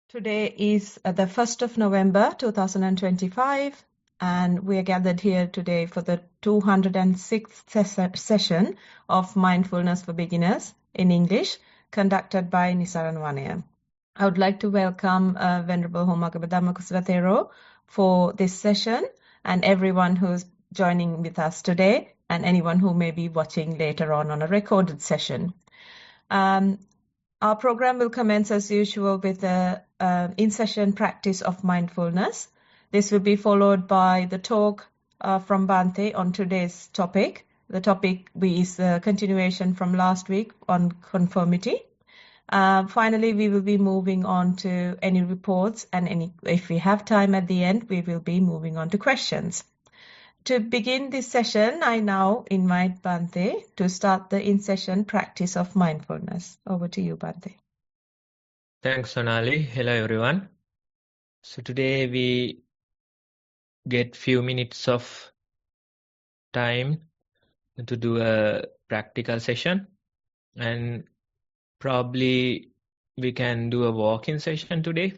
Today is the 1st of November 2025, and we are gathered here today for the 206th session of Mindfulness for Beginners in English, conducted by Nissarana Vanaya. I would like to welcome Venerable Homagaba Dhamma Kusala Thero for this session, and everyone who's joining with us today, and anyone who may be watching later on a recorded session. Our program will commence as usual with the in-session practice of mindfulness. This will be followed by the talk from Bhante on today's topic. The topic is a continuation from last week on conformity. Finally, we will be moving on to any reports, and if we have time at the end, we will be moving on to questions. To begin this session, I now invite Bhante to start the in-session practice of mindfulness. Over to you, Bhante. Thanks, Sonali. Hello, everyone. So today we get few minutes of time to do a practical session, and probably we can do a walk-in session today.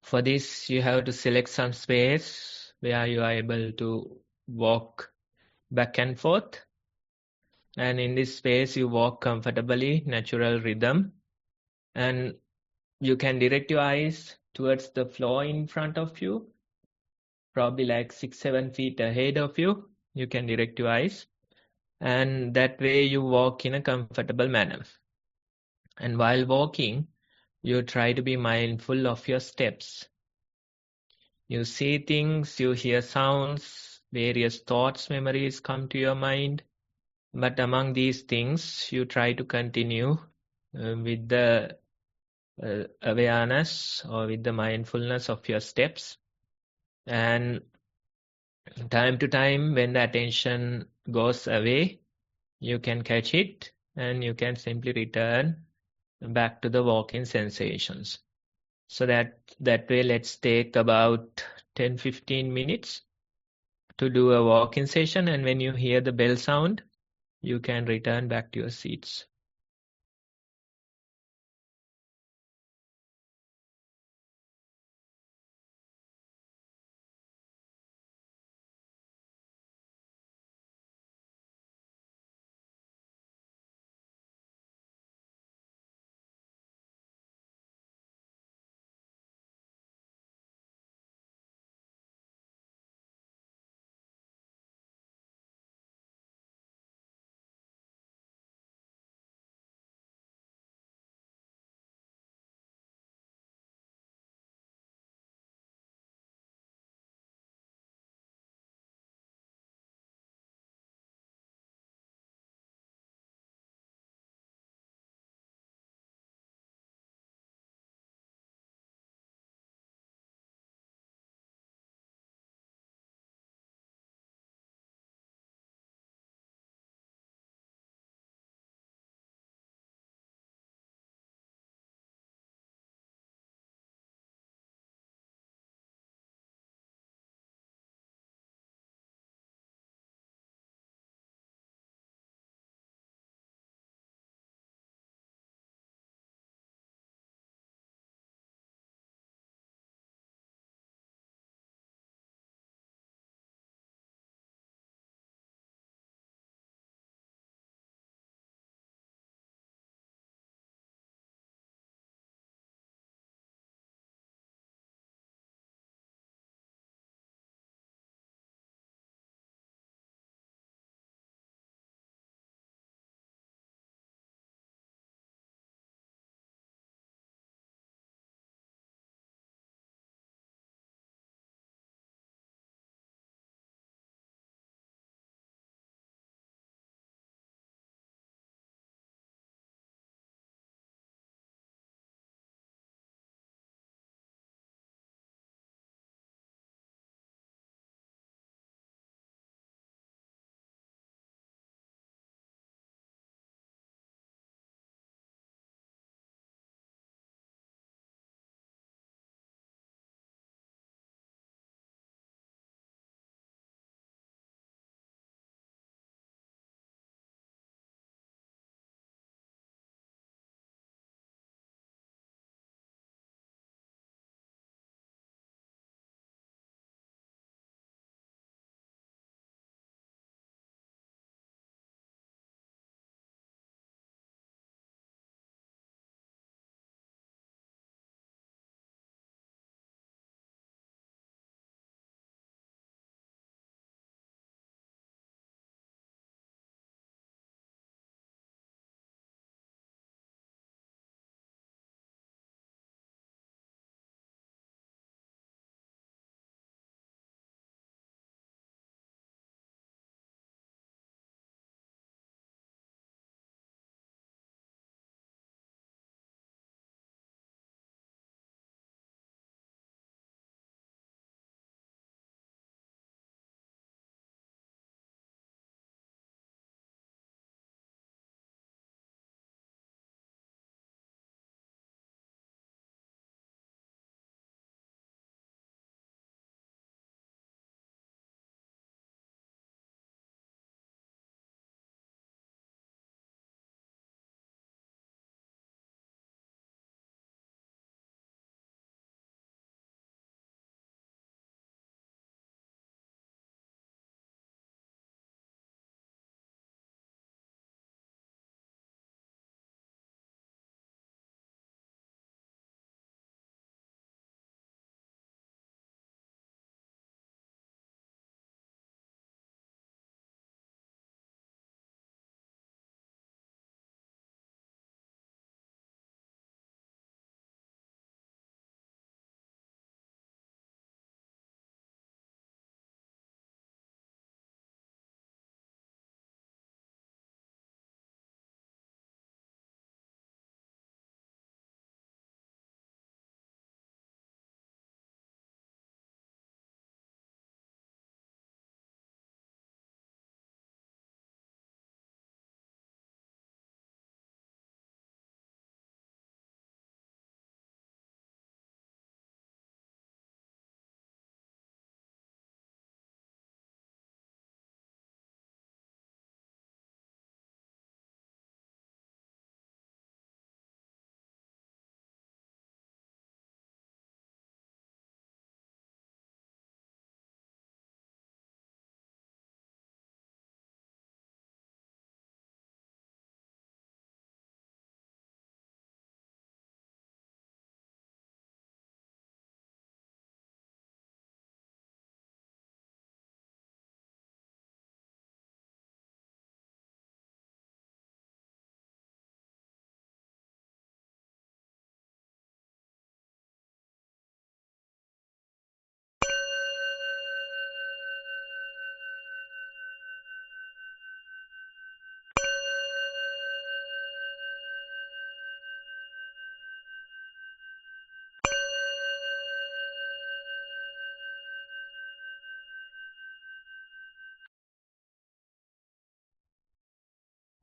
For this, you have to select some space where you are able to walk back and forth. And in this space, you walk comfortably, natural rhythm, and you can direct your eyes towards the floor in front of you, probably like 6-7 feet ahead of you. You can direct your eyes, and that way you walk in a comfortable manner. And while walking, you try to be mindful of your steps. You see things, you hear sounds, various thoughts, memories come to your mind. But among these things, you try to continue with the awareness or with the mindfulness of your steps. And time to time, when the attention goes away, you can catch it and you can simply return back to the walking sensations. So that way, let's take about 10-15 minutes to do a walking session, and when you hear the bell sound, you can return back to your seats.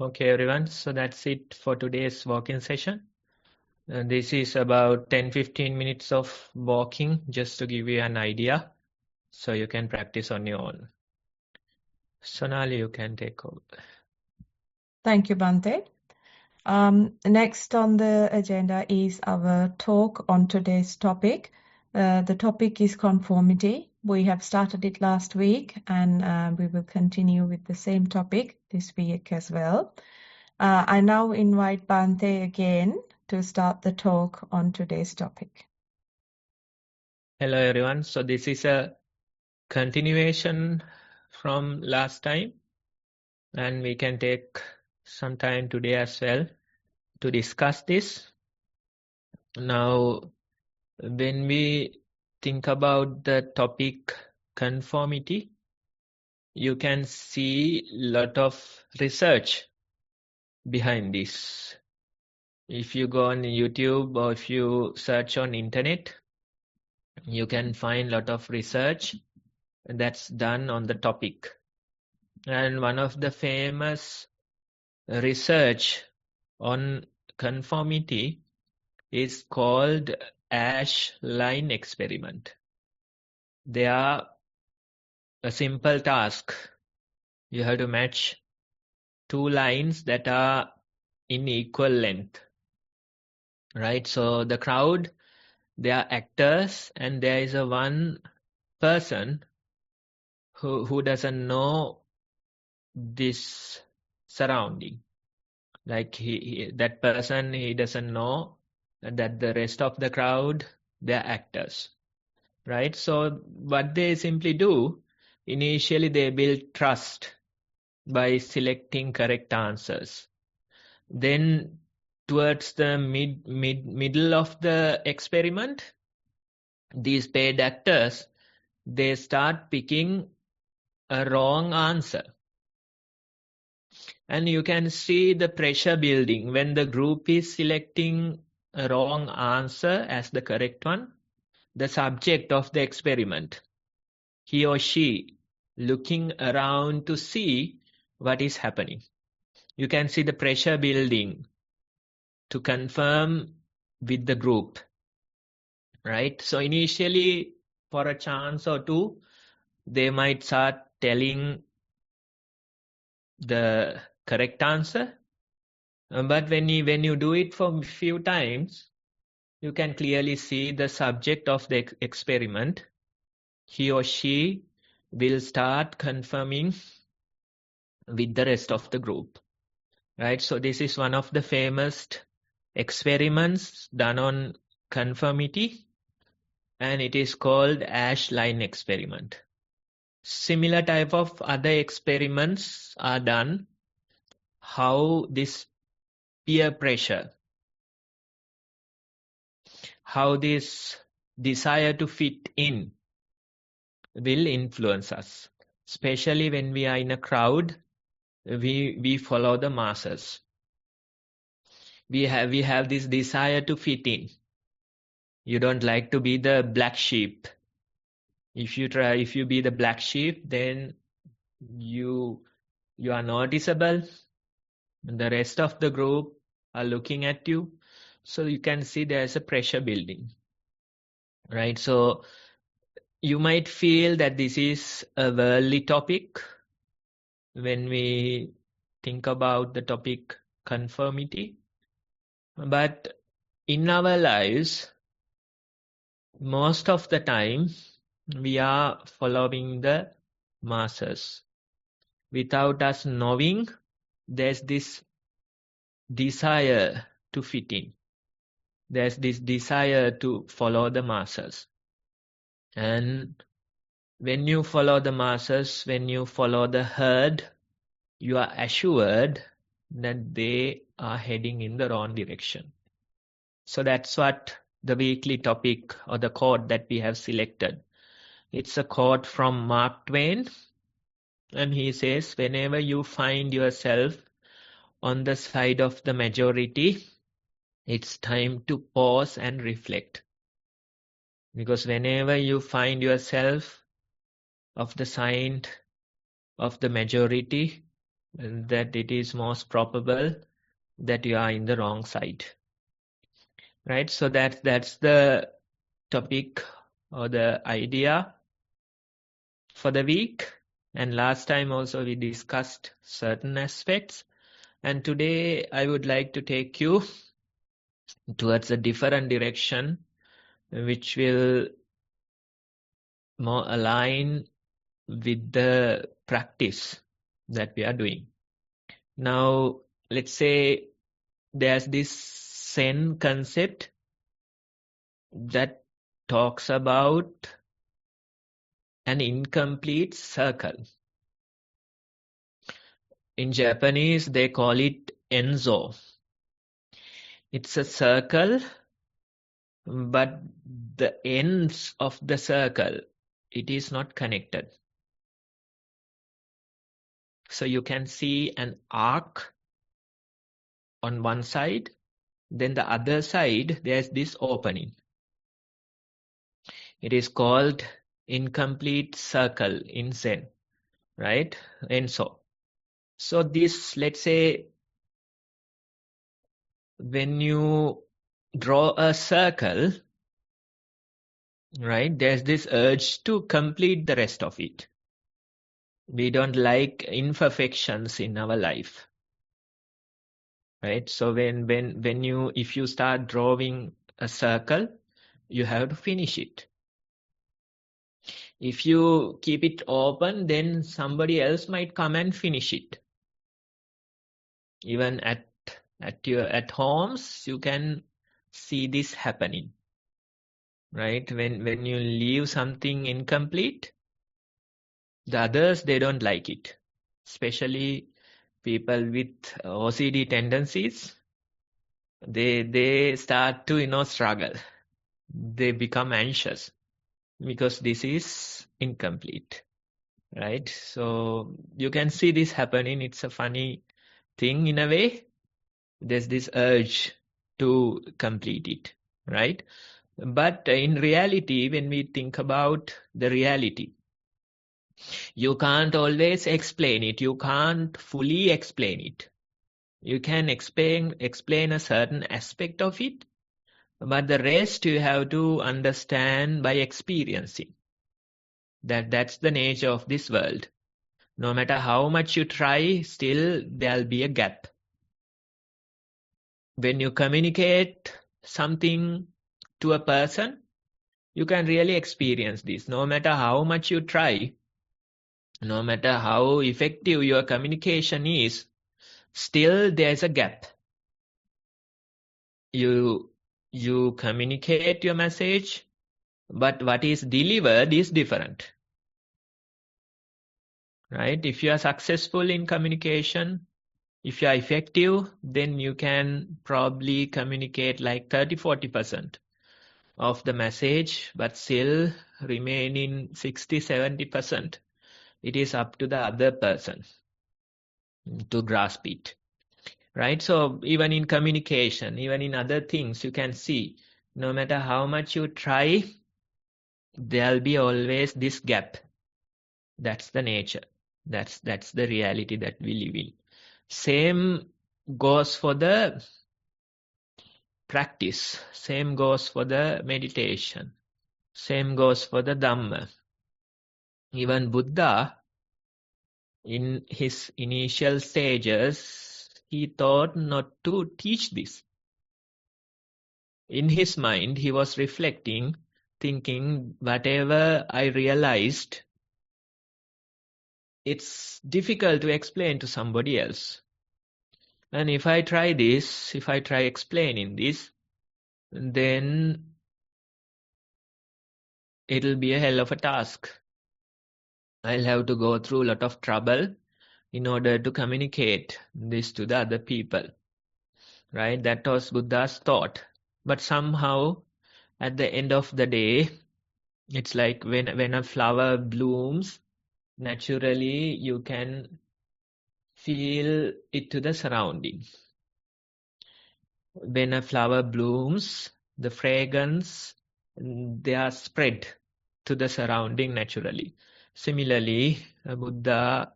Okay, everyone. So that's it for today's walking session. This is about 10-15 minutes of walking just to give you an idea so you can practice on your own. Sonali, you can take over. Thank you, Bhante. Next on the agenda is our talk on today's topic. The topic is conformity. We have started it last week and we will continue with the same topic this week as well. I now invite Bhante again to start the talk on today's topic. Hello, everyone. So this is a continuation from last time, and we can take some time today as well to discuss this. Now, when we think about the topic conformity, you can see a lot of research behind this. If you go on YouTube or if you search on internet, you can find a lot of research that's done on the topic. And one of the famous research on conformity is called ash line experiment. They are a simple task. You have to match two lines that are in equal length, right? So the crowd, they are actors, and there is a one person who doesn't know this surrounding. Like that person, he doesn't know that the rest of the crowd, they're actors, right? So what they simply do, initially they build trust by selecting correct answers. Then towards the middle of the experiment, these paid actors, they start picking a wrong answer. And you can see the pressure building when the group is selecting a wrong answer as the correct one. The subject of the experiment, he or she looking around to see what is happening. You can see the pressure building to confirm with the group, right? So initially, for a chance or two, they might start telling the correct answer. But when you do it for a few times, you can clearly see the subject of the experiment. He or she will start confirming with the rest of the group, right? So this is one of the famous experiments done on conformity, and it is called ash line experiment. Similar type of other experiments are done, how this peer pressure, how this desire to fit in will influence us. Especially when we are in a crowd, we follow the masses. We have this desire to fit in. You don't like to be the black sheep. If you be the black sheep, then you are noticeable. The rest of the group are looking at you. So you can see there's a pressure building, right? So you might feel that this is a worldly topic when we think about the topic conformity. But in our lives, most of the time, we are following the masses. Without us knowing, there's this desire to fit in. There's this desire to follow the masses. And when you follow the masses, when you follow the herd, you are assured that they are heading in the wrong direction. So that's what the weekly topic or the quote that we have selected. It's a quote from Mark Twain, and he says, whenever you find yourself on the side of the majority, it's time to pause and reflect. Because whenever you find yourself of the side of the majority, that it is most probable that you are in the wrong side. Right? So that's the topic or the idea for the week. And last time also we discussed certain aspects. And today I would like to take you towards a different direction, which will more align with the practice that we are doing. Now, let's say there's this Zen concept that talks about an incomplete circle. In Japanese, they call it enzo. It's a circle, but the ends of the circle, it is not connected. So you can see an arc on one side, then the other side, there's this opening. It is called incomplete circle in Zen, right? Enso. So this, let's say, when you draw a circle, right, there's this urge to complete the rest of it. We don't like imperfections in our life, right? So if you start drawing a circle, you have to finish it. If you keep it open, then somebody else might come and finish it. Even at homes, you can see this happening, right? When you leave something incomplete, the others, they don't like it, especially people with OCD tendencies. They start to struggle. They become anxious because this is incomplete, right? So you can see this happening. It's a funny thing in a way. There's this urge to complete it, right? But in reality, when we think about the reality, you can't always explain it. You can't fully explain it. You can explain a certain aspect of it, but the rest you have to understand by experiencing. That's the nature of this world. No matter how much you try, still there'll be a gap. When you communicate something to a person, you can really experience this. No matter how much you try, no matter how effective your communication is, still there's a gap. You communicate your message, but what is delivered is different. Right? If you are successful in communication, if you are effective, then you can probably communicate like 30-40% of the message, but still remaining 60-70%. It is up to the other person to grasp it. Right? So even in communication, even in other things, you can see no matter how much you try, there'll be always this gap. That's the nature. That's the reality that we live in. Same goes for the practice. Same goes for the meditation. Same goes for the Dhamma. Even Buddha, in his initial stages, he thought not to teach this. In his mind, he was reflecting, thinking, whatever I realized, it's difficult to explain to somebody else. And if I try this, if I try explaining this, then it'll be a hell of a task. I'll have to go through a lot of trouble in order to communicate this to the other people. Right? That was Buddha's thought. But somehow, at the end of the day, it's like when a flower blooms, naturally you can feel it to the surroundings. When a flower blooms, the fragrance, they are spread to the surrounding naturally. Similarly, Buddha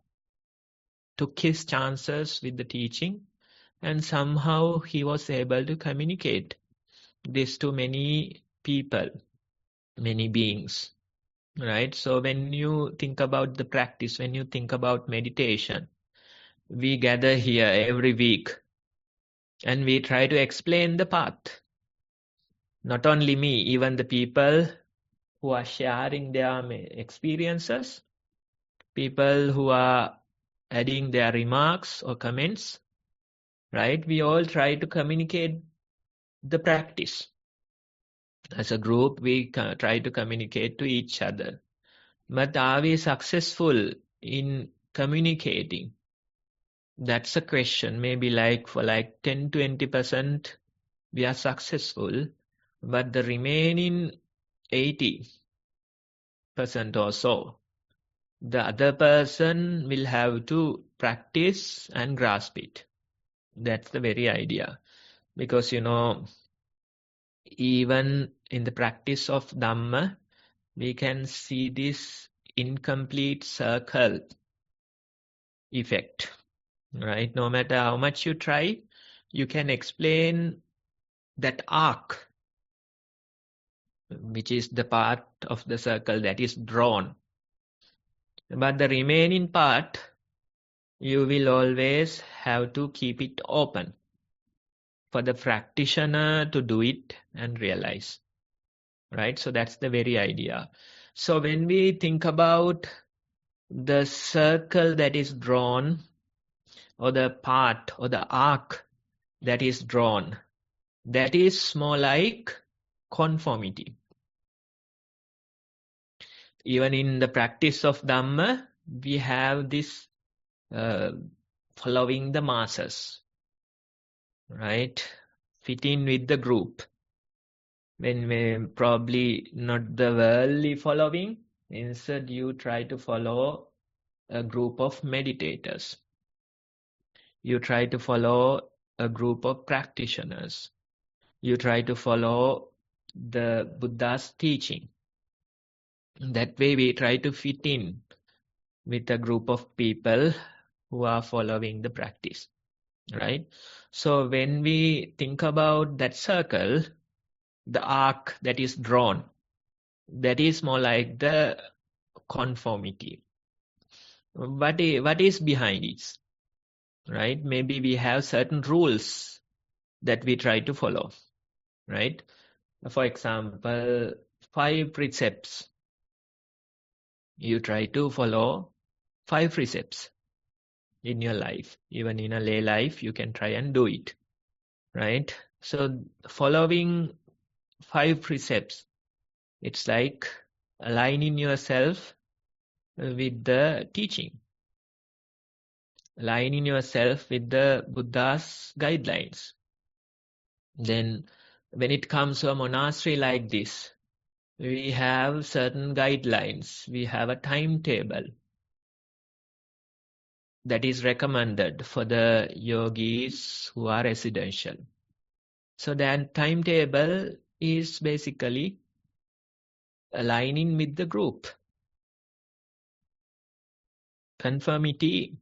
took his chances with the teaching, and somehow he was able to communicate this to many people, many beings, right? So when you think about the practice, when you think about meditation, we gather here every week and we try to explain the path. Not only me, even the people who are sharing their experiences, people who are adding their remarks or comments, right? We all try to communicate the practice. As a group, we try to communicate to each other. But are we successful in communicating? That's a question. Maybe for 10-20% we are successful, but the remaining 80% or so, the other person will have to practice and grasp it. That's the very idea. Because, even in the practice of Dhamma, we can see this incomplete circle effect, right? No matter how much you try, you can explain that arc, which is the part of the circle that is drawn. But the remaining part, you will always have to keep it open for the practitioner to do it and realize, right? So that's the very idea. So when we think about the circle that is drawn, or the part or the arc that is drawn, that is more like conformity. Even in the practice of Dhamma, we have this following the masses, right? Fit in with the group. When we probably not the worldly following, instead you try to follow a group of meditators. You try to follow a group of practitioners. You try to follow the Buddha's teaching. That way we try to fit in with a group of people who are following the practice, right? So when we think about that circle, the arc that is drawn, that is more like the conformity. What is behind it, right? Maybe we have certain rules that we try to follow, right? For example, 5 precepts. You try to follow 5 precepts in your life. Even in a lay life, you can try and do it, right? So following 5 precepts, it's like aligning yourself with the teaching, aligning yourself with the Buddha's guidelines. Then when it comes to a monastery like this, we have certain guidelines. We have a timetable that is recommended for the yogis who are residential. So that timetable is basically aligning with the group. Conformity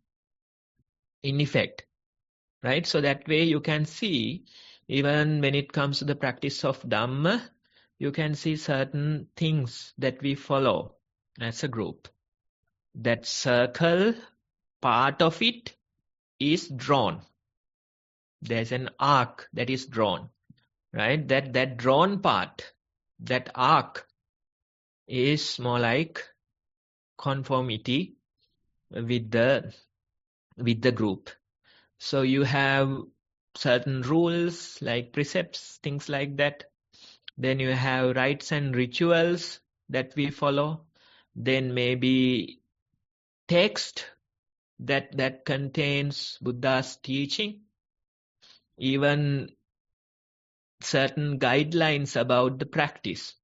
in effect, right? So that way you can see, even when it comes to the practice of Dhamma, you can see certain things that we follow as a group. That circle, part of it is drawn. There's an arc that is drawn, right? That drawn part, that arc is more like conformity with the group. So you have certain rules like precepts, things like that. Then you have rites and rituals that we follow. Then maybe text that contains Buddha's teaching. Even certain guidelines about the practice.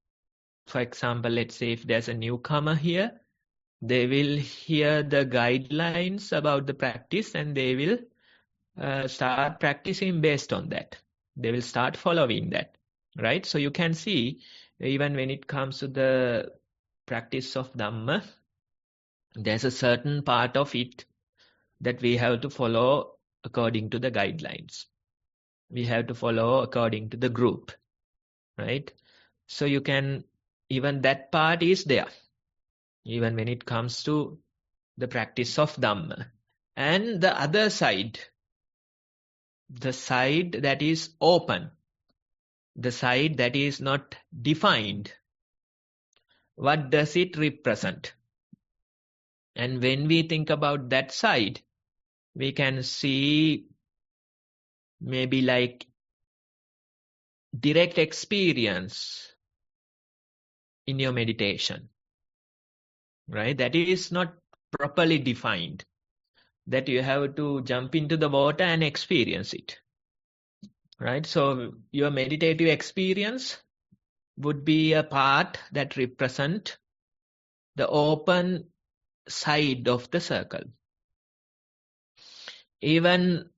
For example, let's say if there's a newcomer here, they will hear the guidelines about the practice and they will start practicing based on that. They will start following that, right? So you can see, even when it comes to the practice of Dhamma, there's a certain part of it that we have to follow according to the guidelines. We have to follow according to the group, right? So you can, even that part is there, even when it comes to the practice of Dhamma. And the other side, the side that is open, the side that is not defined, what does it represent? And when we think about that side, we can see maybe like direct experience in your meditation, right? That is not properly defined, that you have to jump into the water and experience it, right? So your meditative experience would be a part that represent the open side of the circle. Even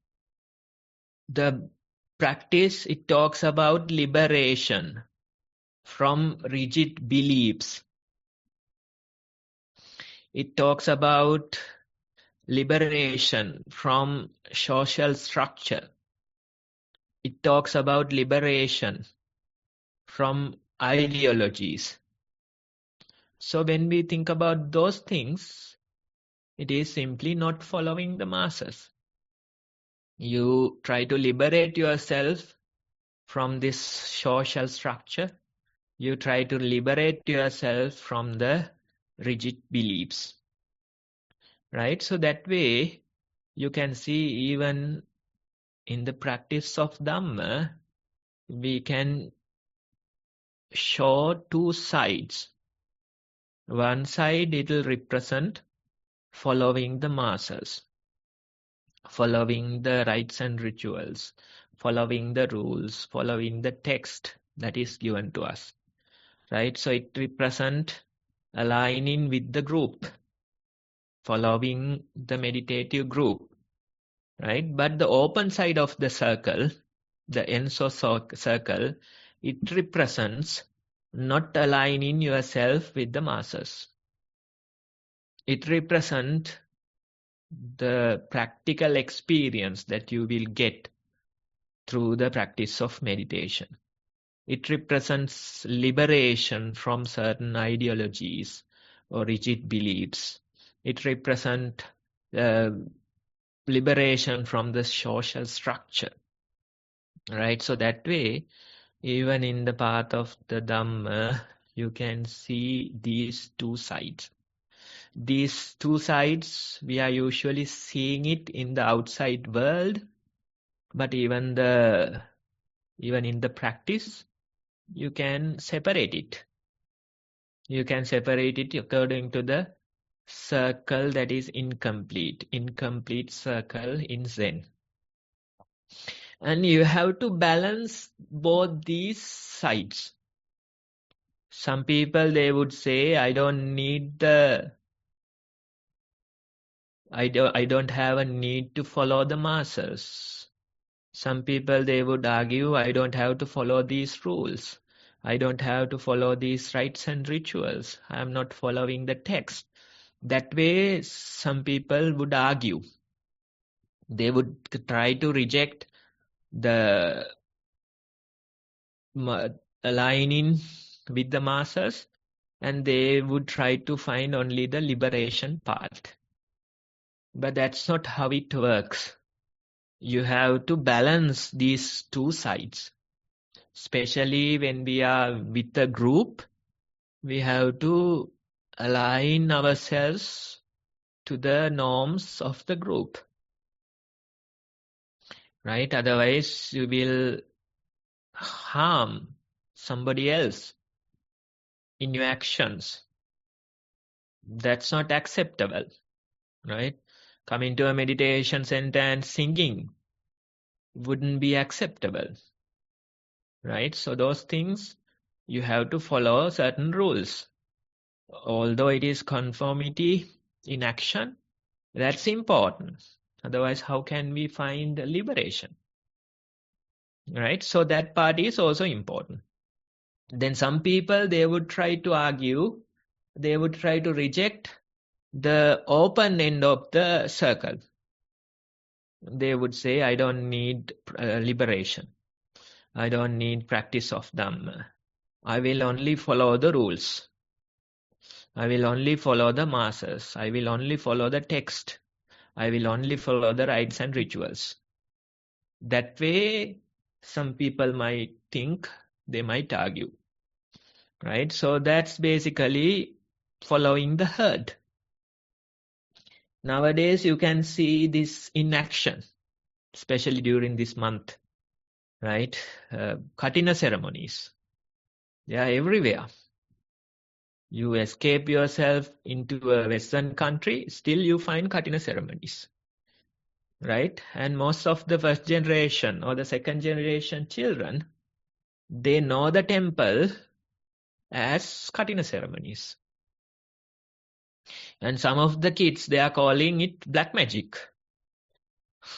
the practice, it talks about liberation from rigid beliefs. It talks about liberation from social structure. It talks about liberation from ideologies. So when we think about those things, it is simply not following the masses. You try to liberate yourself from this social structure. You try to liberate yourself from the rigid beliefs, right? So that way, you can see even in the practice of Dhamma, we can show two sides. One side, it will represent following the masses, following the rites and rituals, following the rules, following the text that is given to us, right? So it represents aligning with the group, following the meditative group, right? But the open side of the circle, the Enso circle, it represents not aligning yourself with the masses. It represents the practical experience that you will get through the practice of meditation. It represents liberation from certain ideologies or rigid beliefs. It represents liberation from the social structure, right? So that way, even in the path of the Dhamma, you can see these two sides. These two sides, we are usually seeing it in the outside world, but even in the practice, you can separate it. You can separate it according to the circle that is incomplete circle in Zen. And you have to balance both these sides. Some people, they would say, I don't have a need to follow the masses. Some people, they would argue, I don't have to follow these rules. I don't have to follow these rites and rituals. I am not following the text. That way, some people would argue. They would try to reject the aligning with the masses, and they would try to find only the liberation part. But that's not how it works. You have to balance these two sides. Especially when we are with a group, we have to align ourselves to the norms of the group. Right? Otherwise, you will harm somebody else in your actions. That's not acceptable. Right? Coming to a meditation center and singing wouldn't be acceptable. Right? So those things, you have to follow certain rules. Although it is conformity in action, that's important. Otherwise, how can we find liberation? Right? So that part is also important. Then some people, they would try to argue, they would try to reject the open end of the circle. they would say, I don't need liberation. I don't need practice of Dhamma. I will only follow the rules. I will only follow the masses. I will only follow the text. I will only follow the rites and rituals. That way, some people might think, they might argue, right? So that's basically following the herd. Nowadays, you can see this in action, especially during this month, right? Katina ceremonies, they are everywhere. You escape yourself into a Western country, still you find Katina ceremonies, right? And most of the first generation or the second generation children, they know the temple as Katina ceremonies. And some of the kids, they are calling it black magic,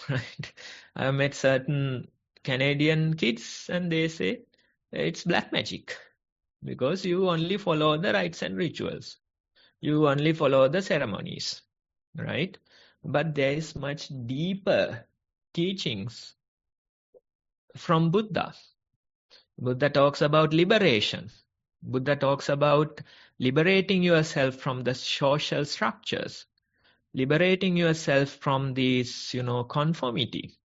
right? I met certain Canadian kids and they say it's black magic because you only follow the rites and rituals. You only follow the ceremonies, right? But there is much deeper teachings from Buddha. Buddha talks about liberation. Buddha talks about liberating yourself from the social structures, liberating yourself from this, conformity.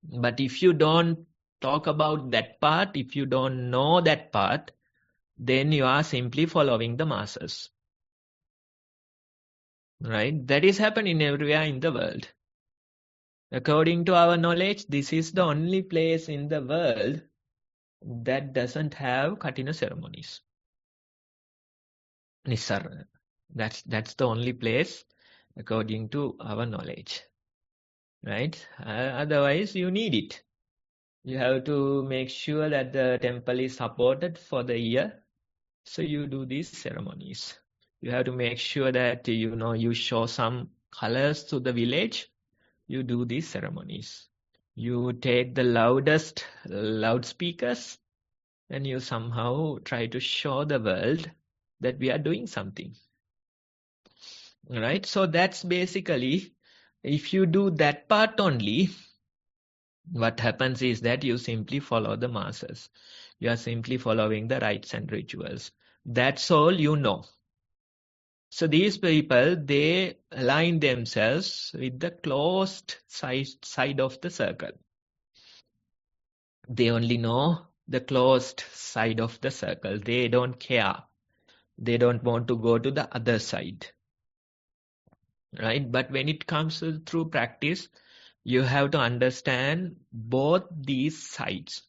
But if you don't talk about that part, if you don't know that part, then you are simply following the masses. Right? That is happening everywhere in the world. According to our knowledge, this is the only place in the world that doesn't have Katina ceremonies. Nissarana. That's the only place according to our knowledge. Right? Otherwise, you need it. You have to make sure that the temple is supported for the year. So you do these ceremonies. You have to make sure that, you show some colors to the village. You do these ceremonies. You take the loudest loudspeakers and you somehow try to show the world that we are doing something. Right? So that's basically, if you do that part only, what happens is that you simply follow the masses. You are simply following the rites and rituals. That's all you know. So these people, they align themselves with the closed side of the circle. They only know the closed side of the circle. They don't care. They don't want to go to the other side. Right? But when it comes through practice, you have to understand both these sides.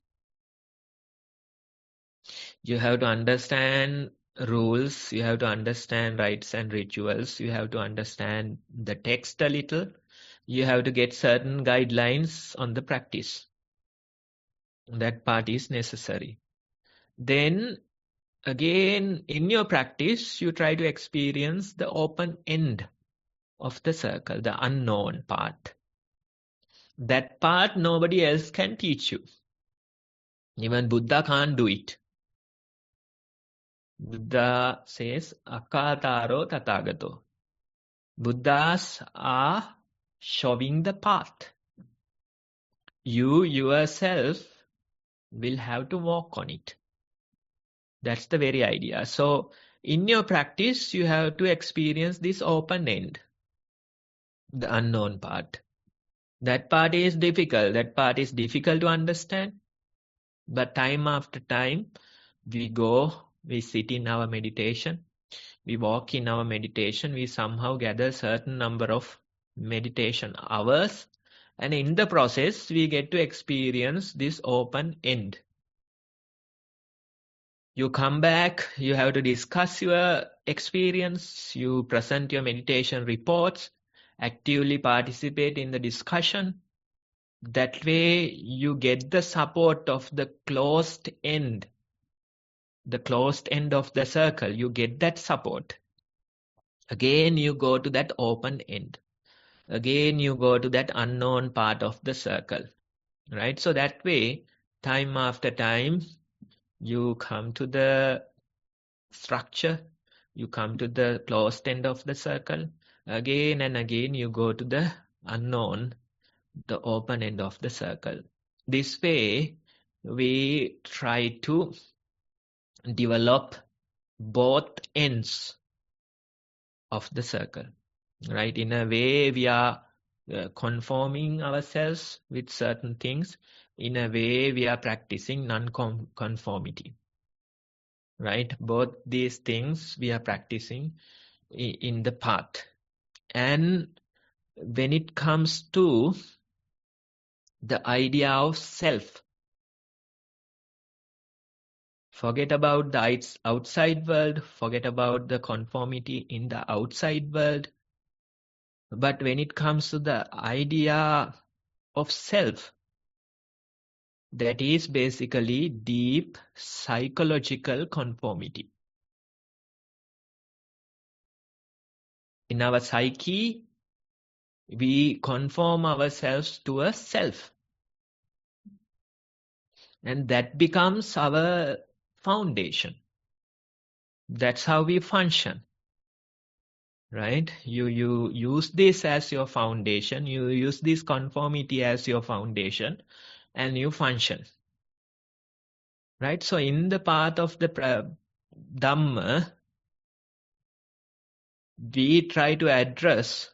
You have to understand rules, you have to understand rites and rituals, you have to understand the text a little, you have to get certain guidelines on the practice. That part is necessary. Then again, in your practice, you try to experience the open end of the circle, the unknown part. That part nobody else can teach you. Even Buddha can't do it. Buddha says, Akataro Tathagato. Buddhas are showing the path. You yourself will have to walk on it. That's the very idea. So, in your practice, you have to experience this open end, the unknown part. That part is difficult. That part is difficult to understand. But time after time, we sit in our meditation, we walk in our meditation, we somehow gather certain number of meditation hours, and in the process, we get to experience this open end. You come back, you have to discuss your experience, you present your meditation reports, actively participate in the discussion. That way, you get the support of the closed end of the circle. You get that support. Again, you go to that open end. Again, you go to that unknown part of the circle. Right? So that way, time after time, you come to the structure. You come to the closed end of the circle. Again and again, you go to the unknown the open end of the circle. This way, we try to develop both ends of the circle, right? In a way, we are conforming ourselves with certain things. In a way, we are practicing non-conformity, right? Both these things we are practicing in the path. And when it comes to the idea of self, forget about the outside world, forget about the conformity in the outside world. But when it comes to the idea of self, that is basically deep psychological conformity. In our psyche, we conform ourselves to a self. And that becomes our foundation. That's how we function. Right? You use this as your foundation. You use this conformity as your foundation. And you function. Right? So in the path of the Dhamma, we try to address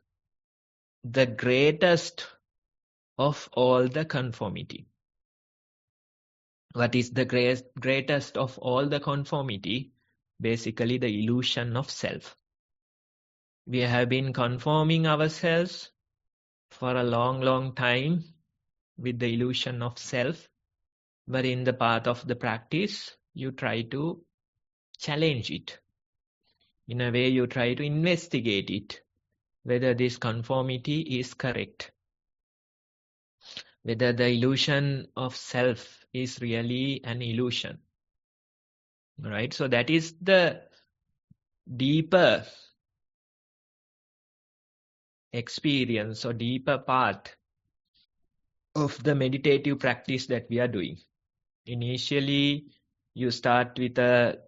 the greatest of all the conformity. What is the greatest of all the conformity? Basically, the illusion of self. We have been conforming ourselves for a long time with the illusion of self. But in the path of the practice, you try to challenge it. In a way, you try to investigate it, whether this conformity is correct, whether the illusion of self is really an illusion. Right? So that is the deeper experience or deeper path of the meditative practice that we are doing. Initially, you start with a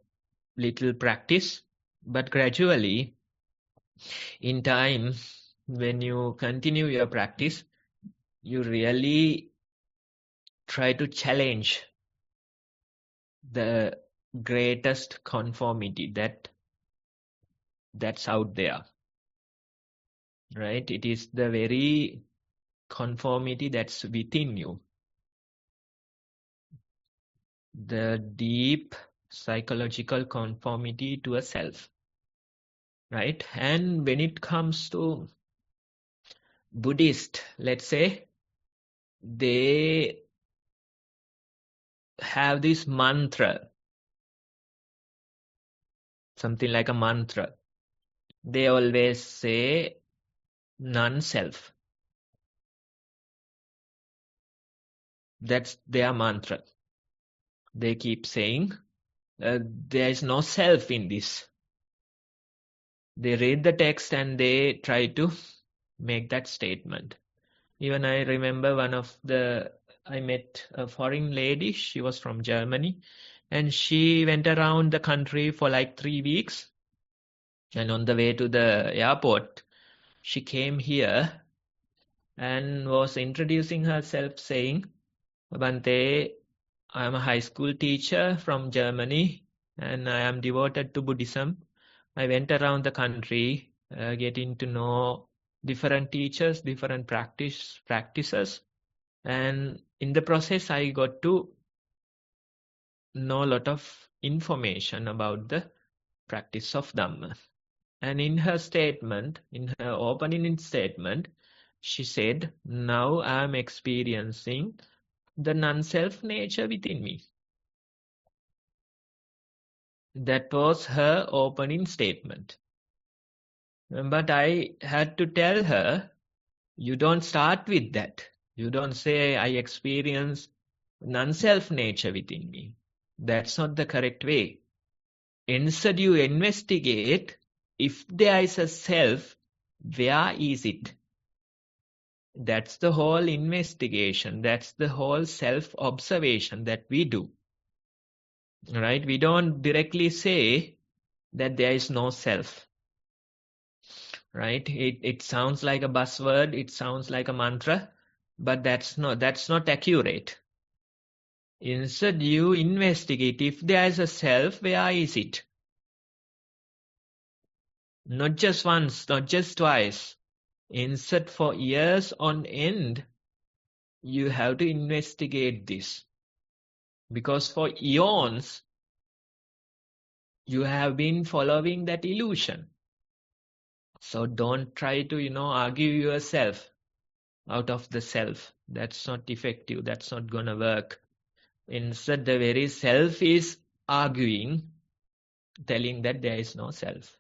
little practice, but gradually, in time, when you continue your practice, you really try to challenge the greatest conformity that's out there. Right? It is the very conformity that's within you. The deep psychological conformity to a self. Right? And when it comes to Buddhist, let's say, they have this mantra, something like a mantra. They always say non-self. That's their mantra. They keep saying there is no self in this. They read the text and they try to make that statement. Even I remember I met a foreign lady. She was from Germany and she went around the country for like 3 weeks. And on the way to the airport, she came here and was introducing herself saying, Bhante, I am a high school teacher from Germany and I am devoted to Buddhism. I went around the country getting to know different teachers, different practices. And in the process, I got to know a lot of information about the practice of Dhamma. And in her statement, in her opening statement, she said, now I am experiencing the non-self nature within me. That was her opening statement. But I had to tell her, you don't start with that. You don't say, I experience non-self nature within me. That's not the correct way. Instead, you investigate if there is a self, where is it? That's the whole investigation. That's the whole self-observation that we do. Right? We don't directly say that there is no self. Right? It sounds like a buzzword. It sounds like a mantra. But that's not accurate. Instead, you investigate if there is a self, where is it? Not just once, not just twice. Instead, for years on end, you have to investigate this. Because for eons, you have been following that illusion. So don't try to, argue yourself out of the self. That's not effective. That's not going to work. Instead, the very self is arguing, telling that there is no self.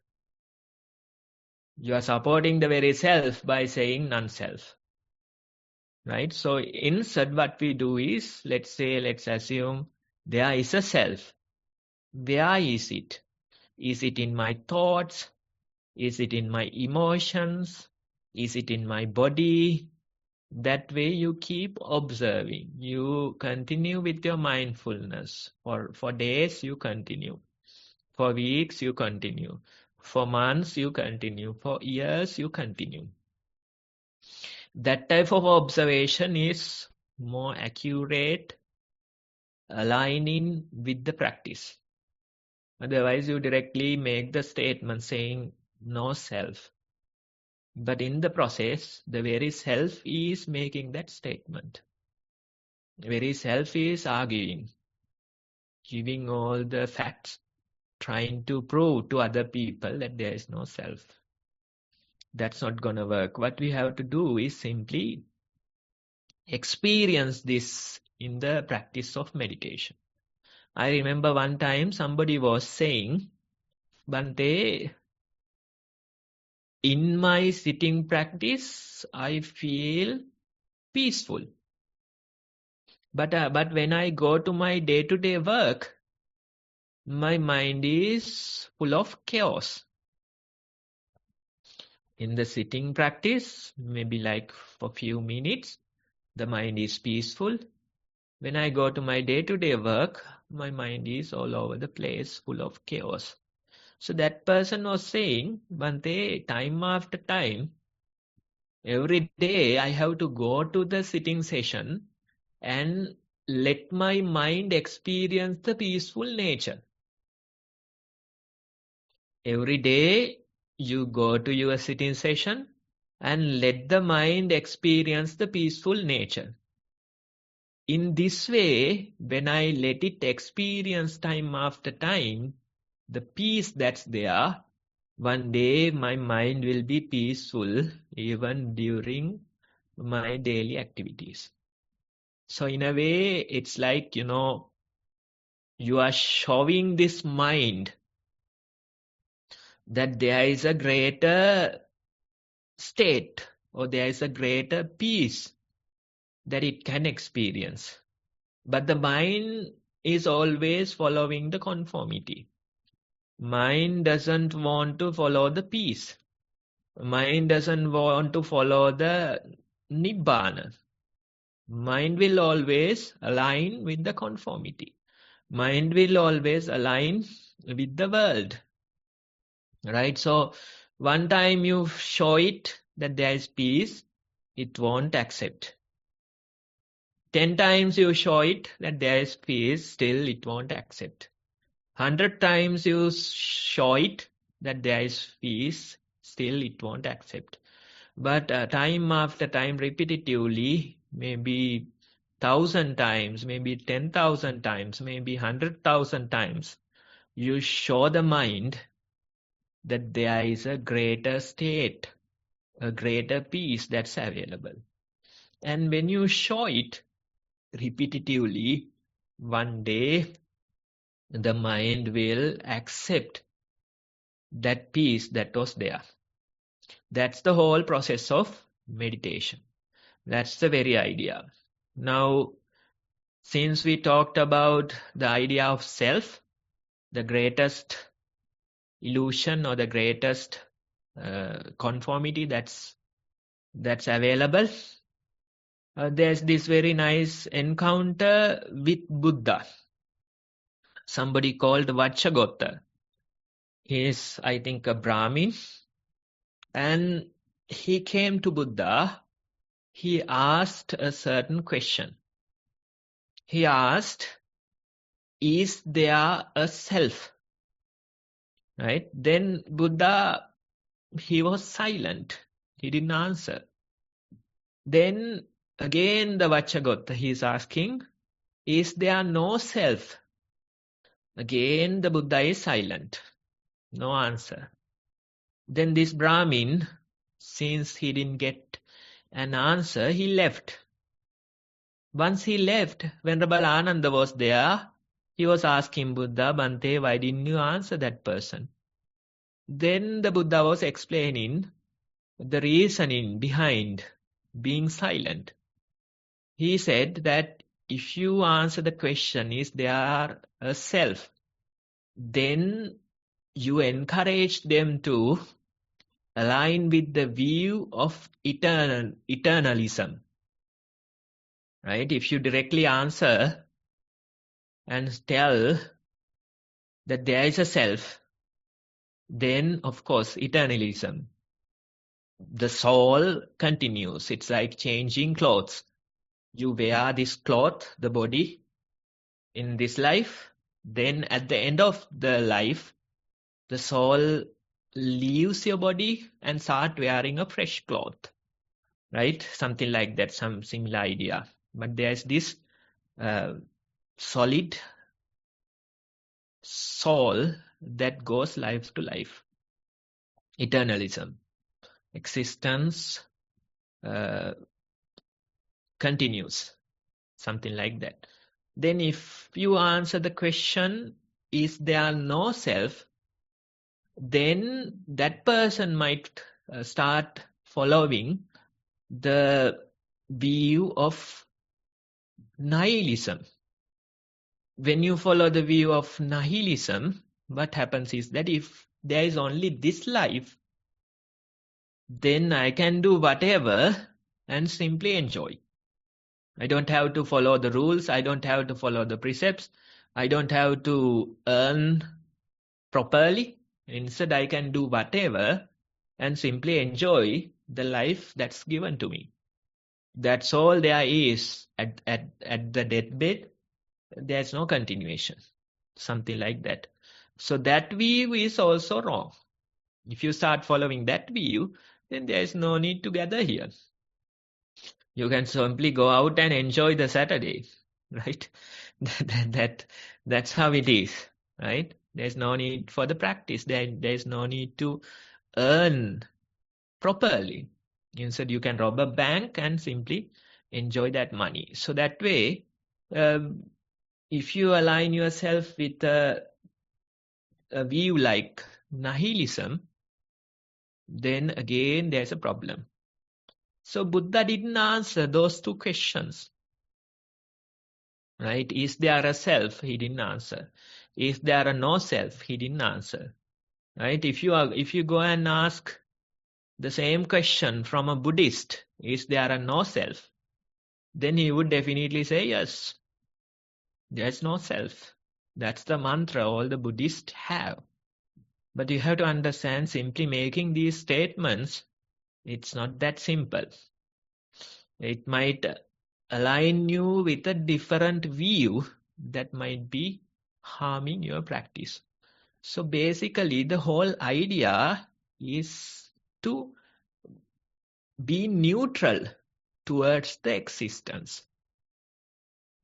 You are supporting the very self by saying non-self. Right? So instead, what we do is, let's assume there is a self. Where is it? Is it in my thoughts? Is it in my emotions? Is it in my body? That way you keep observing. You continue with your mindfulness. For days you continue. For weeks you continue. For months you continue. For years you continue. That type of observation is more accurate, aligning with the practice. Otherwise you directly make the statement saying no self. But in the process, the very self is making that statement. The very self is arguing, giving all the facts, trying to prove to other people that there is no self. That's not going to work. What we have to do is simply experience this in the practice of meditation. I remember one time somebody was saying, Bhante, in my sitting practice, I feel peaceful. But when I go to my day-to-day work, my mind is full of chaos. In the sitting practice, maybe like for a few minutes, the mind is peaceful. When I go to my day-to-day work, my mind is all over the place, full of chaos. So that person was saying, Bhante, time after time, every day I have to go to the sitting session and let my mind experience the peaceful nature. Every day you go to your sitting session and let the mind experience the peaceful nature. In this way, when I let it experience time after time, the peace that's there, one day my mind will be peaceful even during my daily activities. So in a way, it's like, you are showing this mind that there is a greater state or there is a greater peace that it can experience. But the mind is always following the conformity. Mind doesn't want to follow the peace. Mind doesn't want to follow the nibbana. Mind will always align with the conformity. Mind will always align with the world. Right? So one time you show it that there is peace, it won't accept. 10 times you show it that there is peace, still it won't accept. 100 times you show it that there is peace, still it won't accept. But time after time, repetitively, maybe 1,000 times, maybe 10,000 times, maybe 100,000 times, you show the mind that there is a greater state, a greater peace that's available. And when you show it repetitively, one day the mind will accept that peace that was there. That's the whole process of meditation. That's the very idea. Now, since we talked about the idea of self, the greatest illusion or the greatest conformity that's available, there's this very nice encounter with Buddha. Somebody called Vachagota. He is, I think, a Brahmin. And he came to Buddha he asked a certain question. He asked, is there a self? Right? Then Buddha, he was silent. He didn't answer. Then again the Vacchagotta, he is asking, is there no self? Again the Buddha is silent. No answer. Then this Brahmin, since he didn't get an answer, he left. Once he left, Venerable Ananda was there. He was asking Buddha, Bhante, why didn't you answer that person? Then the Buddha was explaining the reasoning behind being silent. He said that if you answer the question, is there a self, then you encourage them to align with the view of eternalism. Right? If you directly answer and tell that there is a self, then of course eternalism. The soul continues. It's like changing clothes. You wear this cloth, the body, in this life. Then at the end of the life, the soul leaves your body and start wearing a fresh cloth. Right? Something like that, some similar idea. But there's this solid soul that goes life to life. Eternalism. Existence continues. Something like that. Then if you answer the question, is there no self, then that person might start following the view of nihilism. When you follow the view of nihilism, what happens is that if there is only this life, then I can do whatever and simply enjoy. I don't have to follow the rules. I don't have to follow the precepts. I don't have to earn properly. Instead, I can do whatever and simply enjoy the life that's given to me. That's all there is at the deathbed. There's no continuation. Something like that. So that view is also wrong. If you start following that view, then there is no need to gather here. You can simply go out and enjoy the Saturday, right? That's how it is, right? There's no need for the practice. There's no need to earn properly. Instead, you can rob a bank and simply enjoy that money. So that way, if you align yourself with a view like nihilism, then again there's a problem. So Buddha didn't answer those two questions. Right? Is there a self? He didn't answer. Is there a no self? He didn't answer. Right? If you go and ask the same question from a Buddhist, is there a no self? Then he would definitely say yes. There's no self. That's the mantra all the Buddhists have. But you have to understand, simply making these statements, it's not that simple. It might align you with a different view that might be harming your practice. So basically, the whole idea is to be neutral towards the existence.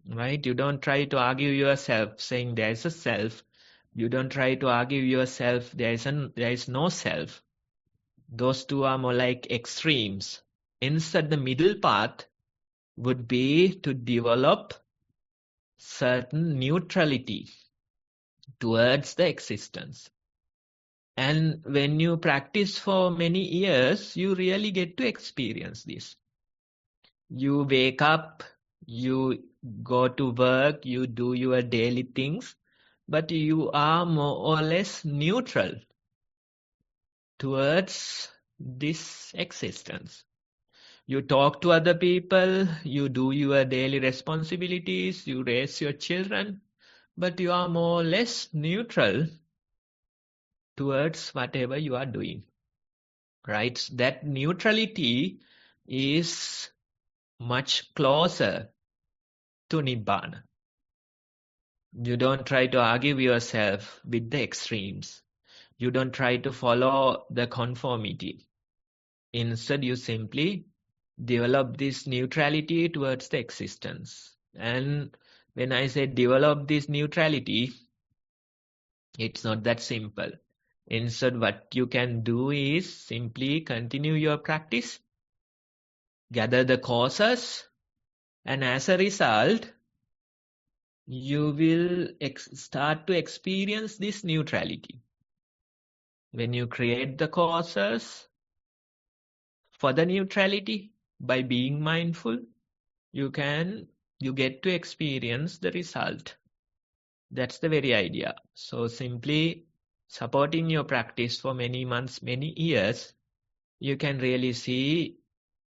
Right? You don't try to argue yourself saying there is a self. You don't try to argue yourself there is no self. Those two are more like extremes. Instead, the middle path would be to develop certain neutrality towards the existence. And when you practice for many years, you really get to experience this. You wake up, you go to work, you do your daily things, but you are more or less neutral towards this existence. You talk to other people, you do your daily responsibilities, you raise your children, but you are more or less neutral towards whatever you are doing. Right? That neutrality is much closer to Nibbana. You don't try to argue yourself with the extremes. You don't try to follow the conformity. Instead, you simply develop this neutrality towards the existence. And when I say develop this neutrality, it's not that simple. Instead, what you can do is simply continue your practice, gather the causes, and as a result, you will start to experience this neutrality. When you create the causes for the neutrality by being mindful, you get to experience the result. That's the very idea. So simply supporting your practice for many months, many years, you can really see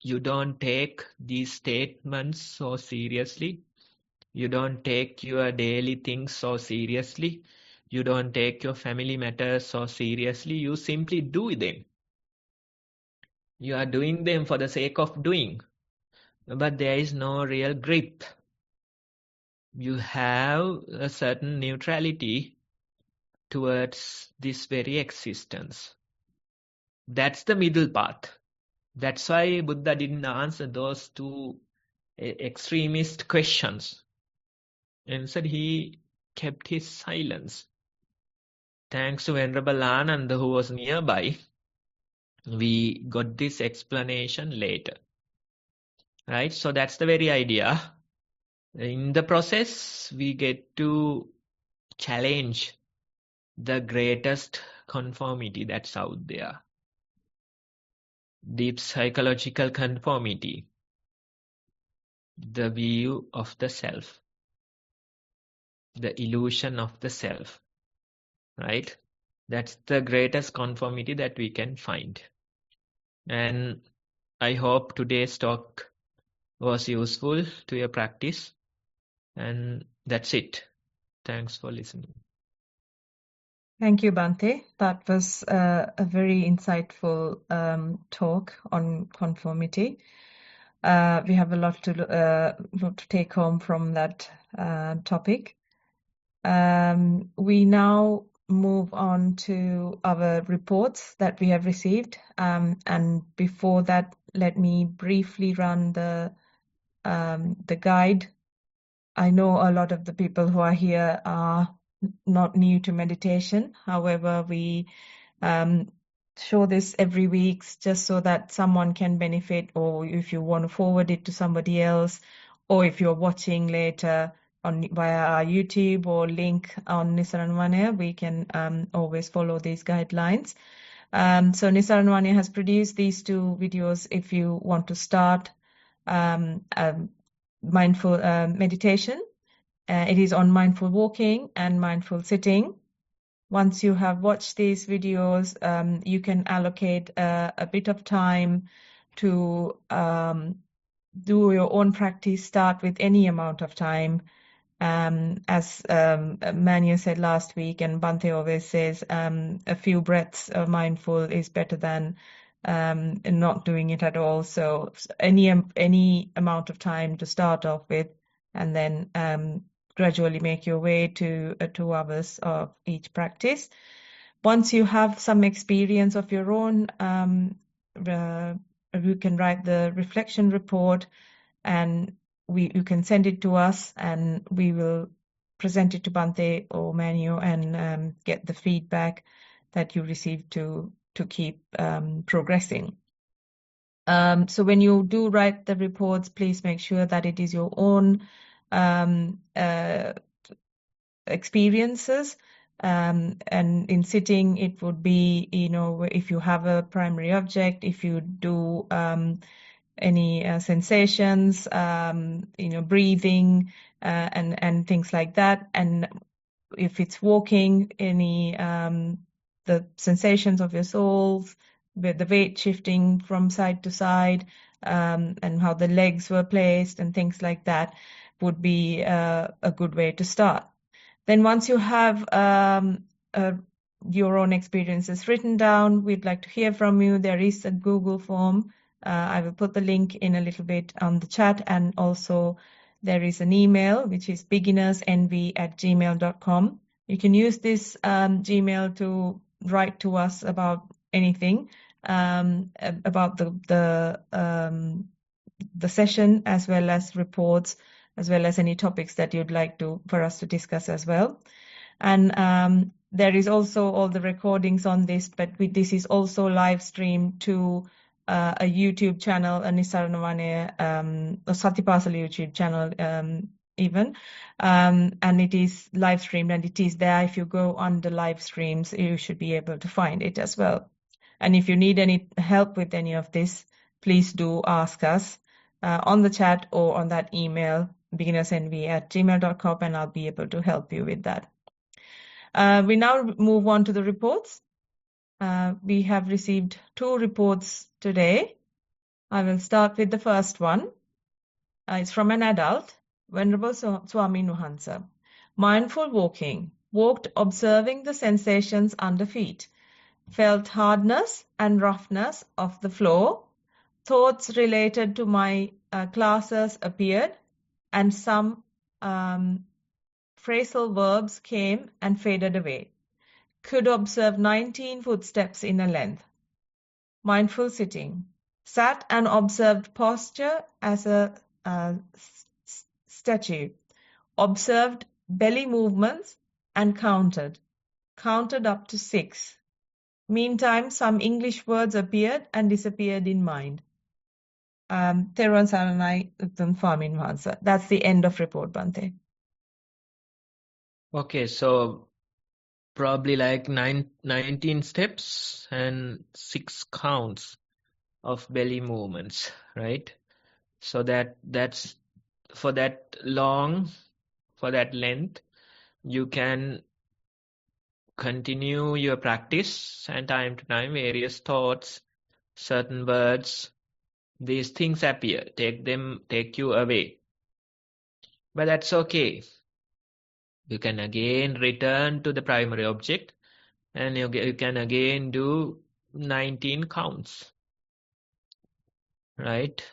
you don't take these statements so seriously. You don't take your daily things so seriously. You don't take your family matters so seriously. You simply do them. You are doing them for the sake of doing. But there is no real grip. You have a certain neutrality towards this very existence. That's the middle path. That's why Buddha didn't answer those two extremist questions. Instead, he kept his silence. Thanks to Venerable Ananda, who was nearby, we got this explanation later. Right? So that's the very idea. In the process, we get to challenge the greatest conformity that's out there. Deep psychological conformity. The view of the self. The illusion of the self. Right? That's the greatest conformity that we can find. And I hope today's talk was useful to your practice. And that's it. Thanks for listening. Thank you, Bhante. That was a very insightful talk on conformity. We have a lot to take home from that topic. We now move on to our reports that we have received. And before that, let me briefly run the guide. I know a lot of the people who are here are not new to meditation. However, we show this every week just so that someone can benefit, or if you want to forward it to somebody else, or if you're watching later via our YouTube or link on Nissarana Vanaya, we can always follow these guidelines. So Nissarana Vanaya has produced these two videos if you want to start mindful meditation. It is on mindful walking and mindful sitting. Once you have watched these videos, you can allocate a bit of time to do your own practice. Start with any amount of time. As Manu said last week, and Bhante always says, a few breaths of mindful is better than not doing it at all. So any amount of time to start off with, and then gradually make your way to 2 hours of each practice. Once you have some experience of your own, you can write the reflection report, and you can send it to us, and we will present it to Bhante or Manu and get the feedback that you receive to keep progressing. So when you do write the reports, please make sure that it is your own experiences. And in sitting, it would be, if you have a primary object, if you do any sensations, breathing, and things like that. And if it's walking, any the sensations of your soles, with the weight shifting from side to side, and how the legs were placed and things like that would be a good way to start. Then once you have your own experiences written down, we'd like to hear from you. There is a Google form I will put the link in a little bit on the chat, and also there is an email which is beginnersnv@gmail.com. You can use this Gmail to write to us about anything, about the session, as well as reports, as well as any topics that you'd like for us to discuss as well. And there is also all the recordings on this, but this is also live streamed to a YouTube channel, a Nissarana Vanaya, a Satipasala YouTube channel even. And it is live streamed, and it is there. If you go on the live streams, you should be able to find it as well. And if you need any help with any of this, please do ask us on the chat or on that email, beginnersnv@gmail.com, and I'll be able to help you with that. We now move on to the reports. We have received 2 reports today. I will start with the first one. It's from an adult, Venerable Swamin Wahansa. Mindful walking. Walked observing the sensations under feet. Felt hardness and roughness of the floor. Thoughts related to my classes appeared, and some phrasal verbs came and faded away. Could observe 19 footsteps in a length. Mindful sitting. Sat and observed posture as a statue. Observed belly movements and counted. Counted up to 6. Meantime, some English words appeared and disappeared in mind. Thero and Saranai Swamin Wahansa. That's the end of report, Bante. Okay, so probably like 19 steps and 6 counts of belly movements, right? So that's for that length, you can continue your practice, and time to time various thoughts, certain words, these things appear, take you away. But that's okay. You can again return to the primary object, and you can again do 19 counts, right?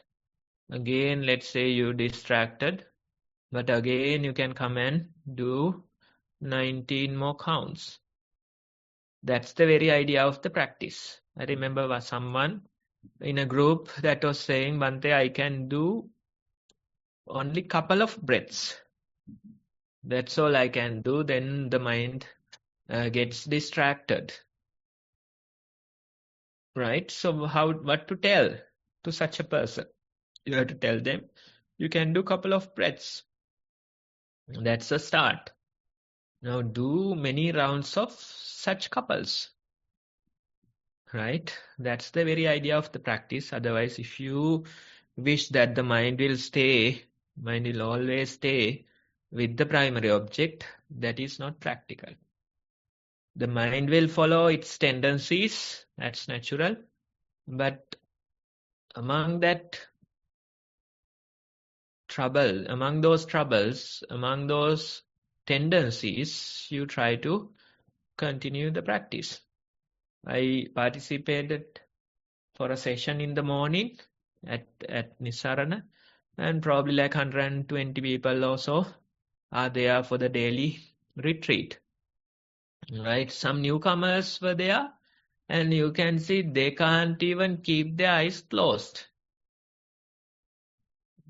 Again, let's say you're distracted, but again you can come and do 19 more counts. That's the very idea of the practice. I remember someone in a group that was saying, Bante, I can do only couple of breaths. That's all I can do. Then the mind gets distracted. Right? So what to tell to such a person? You have to tell them, you can do couple of breaths. That's a start. Now do many rounds of such couples. Right? That's the very idea of the practice. Otherwise, if you wish that the mind will always stay with the primary object, that is not practical. The mind will follow its tendencies, that's natural. But among those tendencies, you try to continue the practice. I participated for a session in the morning at Nissarana, and probably like 120 people or so are there for the daily retreat. Right? Some newcomers were there, and you can see they can't even keep their eyes closed.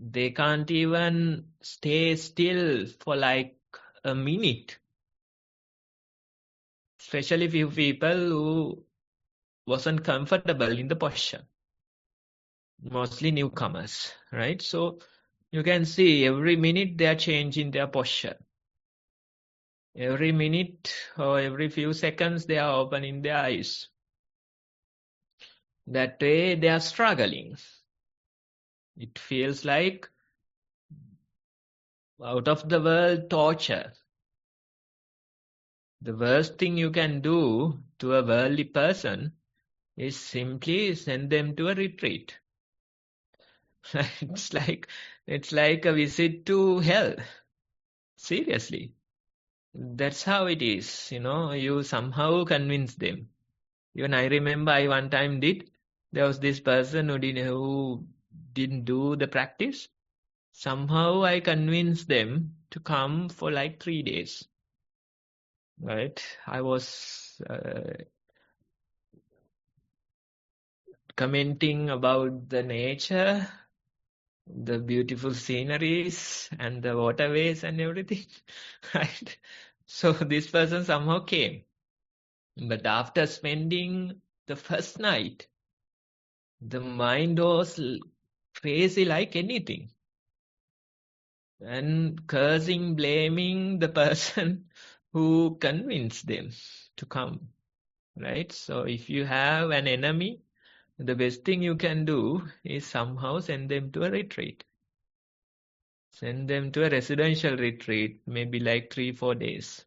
They can't even stay still for like a minute. Especially few people who wasn't comfortable in the posture. Mostly newcomers, right? So you can see every minute they are changing their posture. Every minute or every few seconds they are opening their eyes. That way they are struggling. It feels like out of the world torture. The worst thing you can do to a worldly person is simply send them to a retreat. It's like a visit to hell. Seriously. That's how it is, you somehow convince them. Even I remember I one time did. There was this person who didn't do the practice. Somehow I convinced them to come for like 3 days. Right? I was commenting about the nature, the beautiful sceneries and the waterways and everything. Right? So this person somehow came. But after spending the first night, the mind was crazy like anything. And cursing, blaming the person who convinced them to come. Right? So if you have an enemy, the best thing you can do is somehow send them to a retreat. Send them to a residential retreat, maybe like 3-4 days.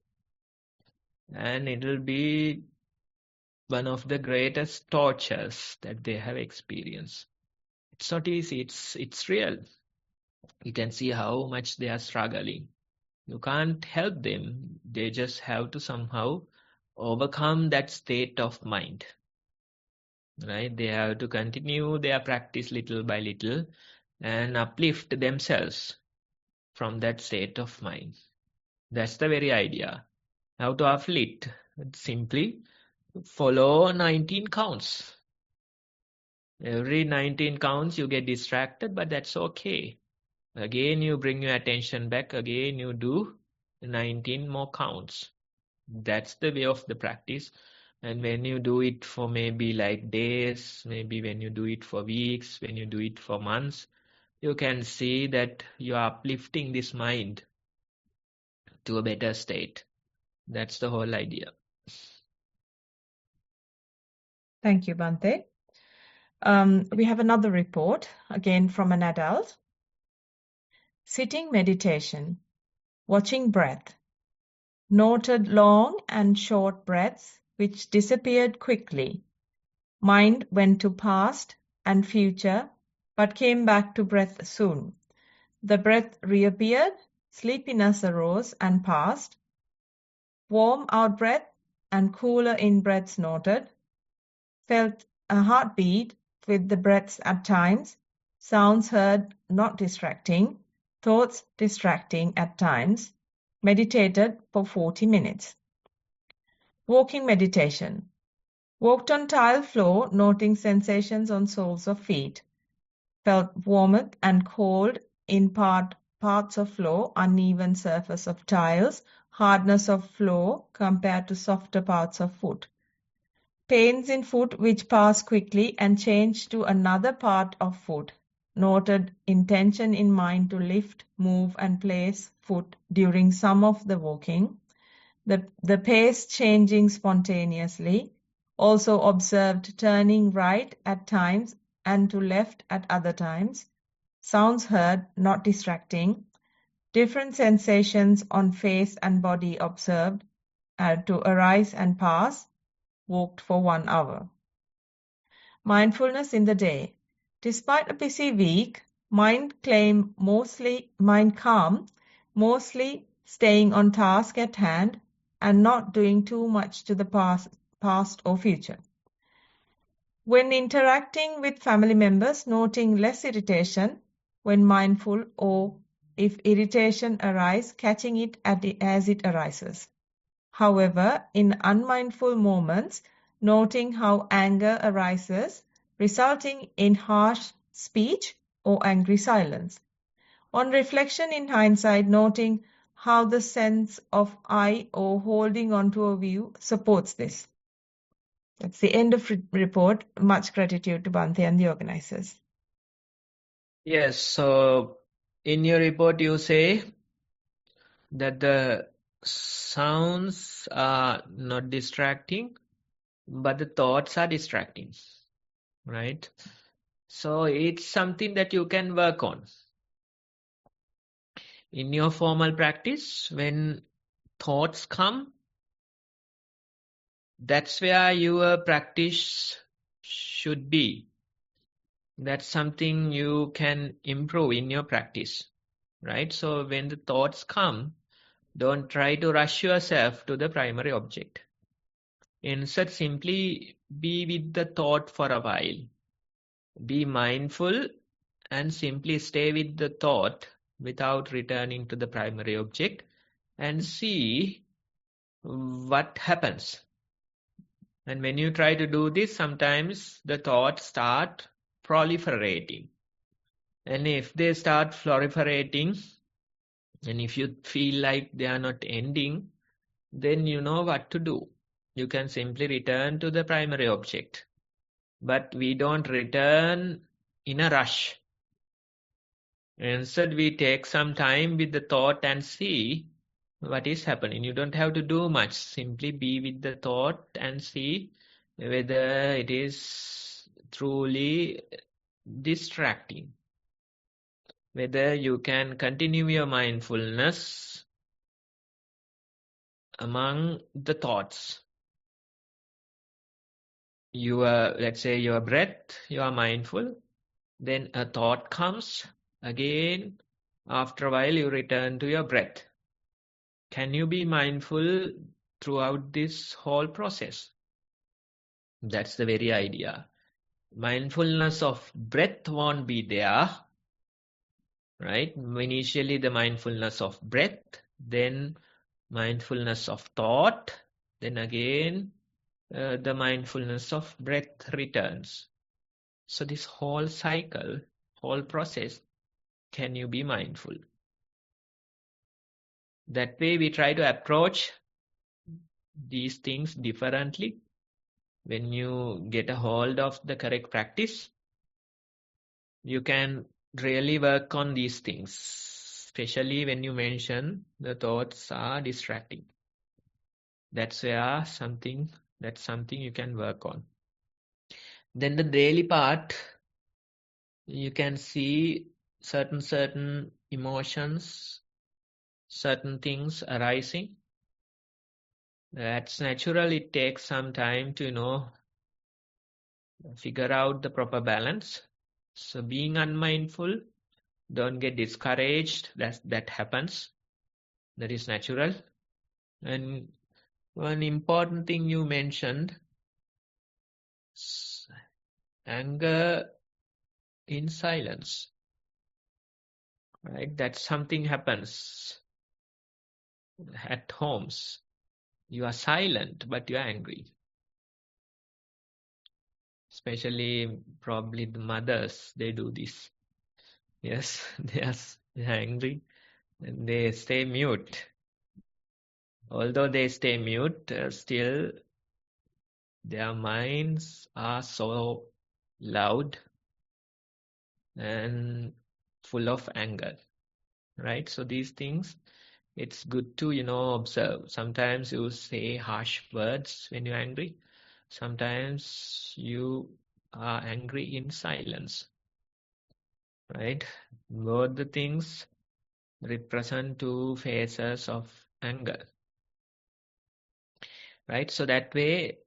And it will be one of the greatest tortures that they have experienced. It's not easy, it's real. You can see how much they are struggling. You can't help them. They just have to somehow overcome that state of mind. Right? They have to continue their practice little by little and uplift themselves from that state of mind. That's the very idea. How to uplift? Simply follow 19 counts. Every 19 counts you get distracted, but that's okay. Again you bring your attention back, again you do 19 more counts. That's the way of the practice. And when you do it for maybe like days, maybe when you do it for weeks, when you do it for months, you can see that you are uplifting this mind to a better state. That's the whole idea. Thank you, Bhante. We have another report, again from an adult. Sitting meditation, watching breath. Noted long and short breaths which disappeared quickly. Mind went to past and future, but came back to breath soon. The breath reappeared, sleepiness arose and passed. Warm out breath and cooler in breaths noted. Felt a heartbeat with the breaths at times. Sounds heard not distracting. Thoughts distracting at times. Meditated for 40 minutes. Walking meditation. Walked on tile floor, noting sensations on soles of feet. Felt warmth and cold in parts of floor, uneven surface of tiles, hardness of floor compared to softer parts of foot. Pains in foot which pass quickly and change to another part of foot. Noted intention in mind to lift, move and place foot during some of the walking. The pace changing spontaneously. Also observed turning right at times and to left at other times. Sounds heard, not distracting. Different sensations on face and body observed to arise and pass. Walked for 1 hour. Mindfulness in the day. Despite a busy week, mind calm, mostly staying on task at hand and not doing too much to the past or future. When interacting with family members, noting less irritation when mindful, or if irritation arises, catching it as it arises. However, in unmindful moments, noting how anger arises, resulting in harsh speech or angry silence. On reflection in hindsight, noting how the sense of I or holding on to a view supports this. That's the end of report. Much gratitude to Bhante and the organizers. Yes, so in your report you say that the sounds are not distracting, but the thoughts are distracting, right? So it's something that you can work on. In your formal practice, when thoughts come, that's where your practice should be. That's something you can improve in your practice, right? So when the thoughts come, don't try to rush yourself to the primary object. Instead, simply be with the thought for a while. Be mindful and simply stay with the thought without returning to the primary object and see what happens. And when you try to do this, sometimes the thoughts start proliferating. And if they start proliferating, and if you feel like they are not ending, then you know what to do. You can simply return to the primary object. But we don't return in a rush. Instead, we take some time with the thought and see what is happening. You don't have to do much. Simply be with the thought and see whether it is truly distracting. Whether you can continue your mindfulness among the thoughts. Let's say your breath, you are mindful. Then a thought comes. Again, after a while, you return to your breath. Can you be mindful throughout this whole process? That's the very idea. Mindfulness of breath won't be there, right? Initially, the mindfulness of breath, then mindfulness of thought, then again, the mindfulness of breath returns. So this whole cycle, whole process, can you be mindful? That way we try to approach these things differently. When you get a hold of the correct practice, you can really work on these things, especially when you mention the thoughts are distracting. That's something you can work on. Then the daily part, you can see certain emotions, certain things arising. That's natural. It takes some time to figure out the proper balance. So being unmindful, don't get discouraged. That happens. That is natural. And one important thing you mentioned, anger in silence. Right? That something happens at homes. You are silent, but you are angry. Especially probably the mothers, they do this. Yes, they are angry and they stay mute. Although they stay mute, still their minds are so loud and full of anger. Right? So these things, it's good to, observe. Sometimes you say harsh words when you're angry. Sometimes you are angry in silence. Right? Both the things represent two phases of anger. Right? So that way,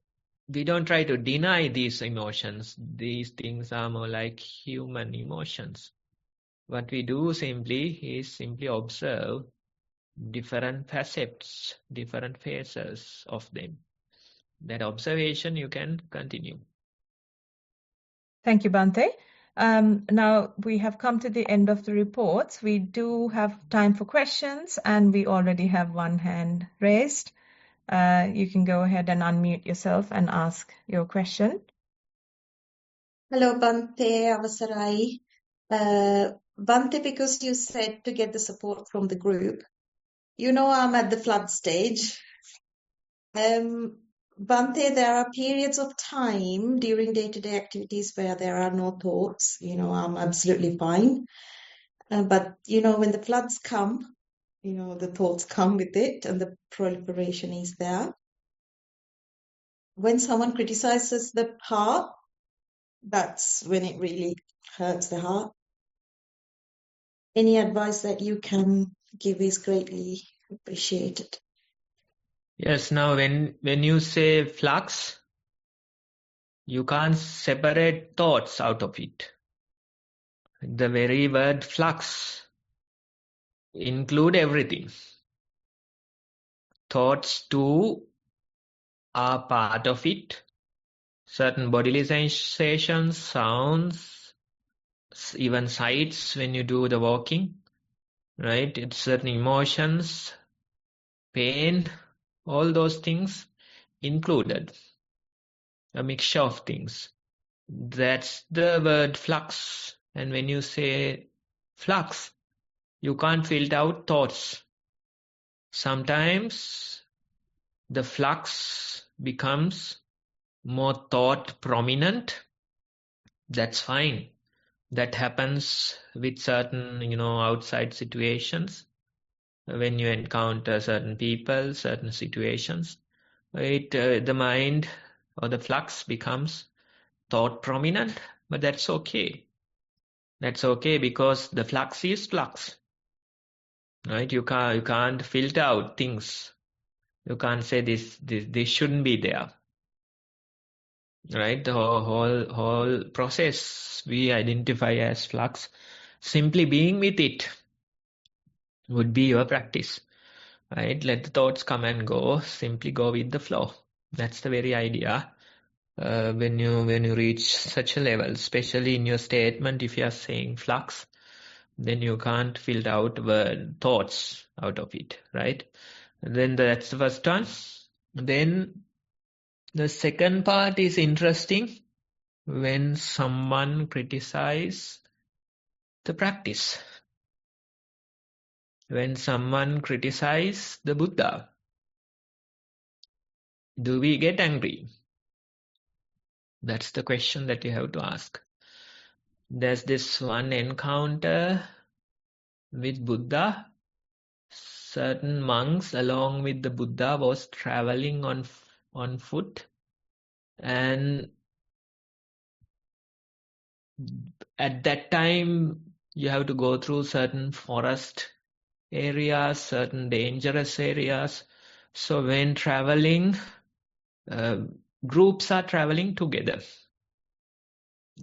we don't try to deny these emotions. These things are more like human emotions. What we do is simply observe different facets, different phases of them. That observation you can continue. Thank you, Bhante. Now we have come to the end of the reports. We do have time for questions, and we already have one hand raised. You can go ahead and unmute yourself and ask your question. Hello, Bhante, Avasarai. Bhante, because you said to get the support from the group, I'm at the flood stage. Bhante, there are periods of time during day-to-day activities where there are no thoughts. I'm absolutely fine. But when the floods come, the thoughts come with it and the proliferation is there. When someone criticizes the heart, that's when it really hurts the heart. Any advice that you can give is greatly appreciated. Yes, now when you say flux, you can't separate thoughts out of it. The very word flux include everything. Thoughts too are part of it. Certain bodily sensations, sounds, even sights when you do the walking, right? It's certain emotions, pain, all those things included, a mixture of things. That's the word flux. And when you say flux, you can't filter out thoughts. Sometimes the flux becomes more thought prominent. That's fine. That happens with certain, outside situations. When you encounter certain people, certain situations, the mind or the flux becomes thought prominent, but that's okay. That's okay because the flux is flux, right? You can't filter out things. You can't say this shouldn't be there, right? The whole process we identify as flux. Simply being with it would be your practice, right? Let the thoughts come and go. Simply go with the flow. That's the very idea. When you reach such a level, especially in your statement, if you are saying flux, then you can't filter out thoughts out of it, right? And then that's the first one. Then the second part is interesting. When someone criticizes the practice, when someone criticizes the Buddha, do we get angry? That's the question that you have to ask. There's this one encounter with Buddha. Certain monks along with the Buddha was traveling on foot, and at that time you have to go through certain forest areas, certain dangerous areas. So when traveling, groups are traveling together,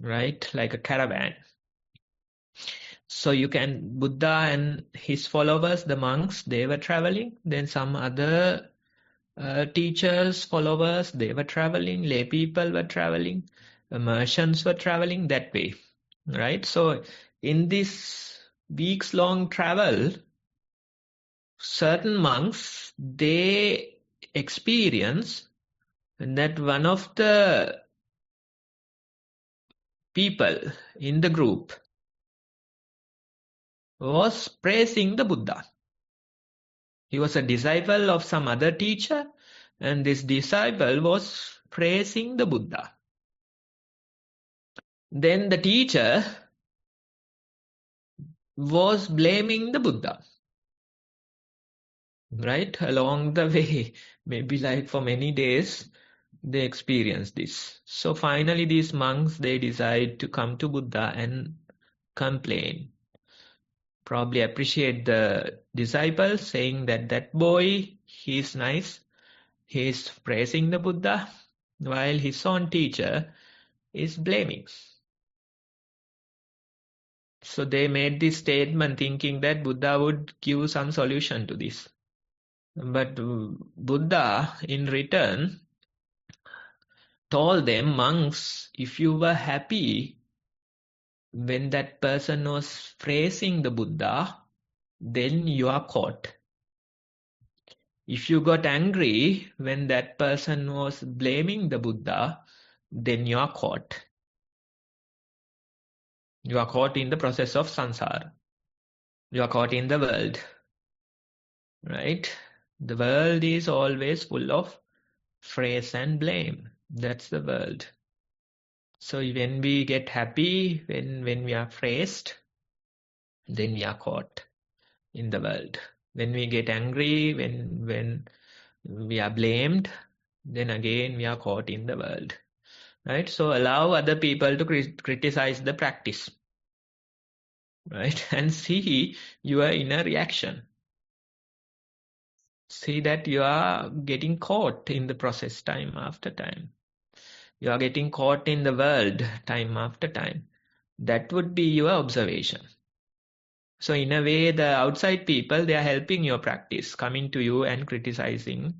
right? Like a caravan. So Buddha and his followers, the monks, they were traveling. Then some other teachers, followers, they were traveling. Lay people were traveling. Merchants were traveling that way, right? So in this weeks-long travel, certain monks, they experience that one of the people in the group was praising the Buddha. He was a disciple of some other teacher, and this disciple was praising the Buddha. Then the teacher was blaming the Buddha, right? Along the way, maybe like for many days, they experienced this. So finally these monks, they decide to come to Buddha and complain. Probably appreciate the disciple, saying that boy, he's nice. He's praising the Buddha, while his own teacher is blaming. So they made this statement thinking that Buddha would give some solution to this. But Buddha, in return, told them, monks, if you were happy when that person was praising the Buddha, then you are caught. If you got angry when that person was blaming the Buddha, then you are caught. You are caught in the process of samsara. You are caught in the world. Right? The world is always full of praise and blame. That's the world. So when we get happy, when we are praised, then we are caught in the world. When we get angry, when we are blamed, then again we are caught in the world. Right? So allow other people to criticize the practice. Right? And see your inner reaction. See that you are getting caught in the process time after time. You are getting caught in the world time after time. That would be your observation. So in a way, the outside people, they are helping your practice, coming to you and criticizing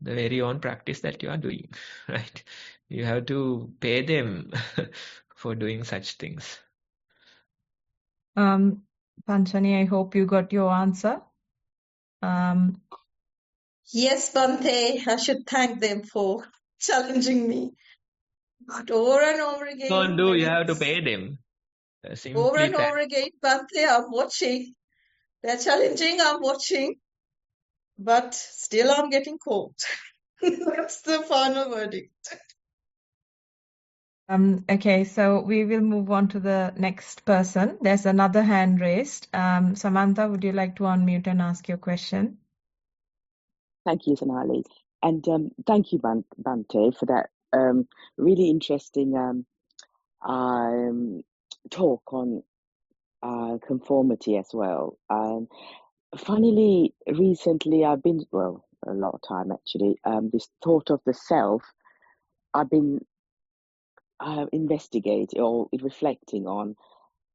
the very own practice that you are doing, right? You have to pay them for doing such things. Panchani, I hope you got your answer. Yes, Bante, I should thank them for challenging me. But over and over Don't again, do, when you have to it's pay them. over Simply and thank. over again, Bante, I'm watching. They're challenging, I'm watching, but still I'm getting caught. That's the final verdict. Okay, so we will move on to the next person. There's another hand raised. Samantha, would you like to unmute and ask your question? Thank you, Sonali. And thank you, Bante, for that really interesting talk on conformity as well. Funnily, recently I've been, well, a lot of time actually, this thought of the self, I've been investigating or reflecting on.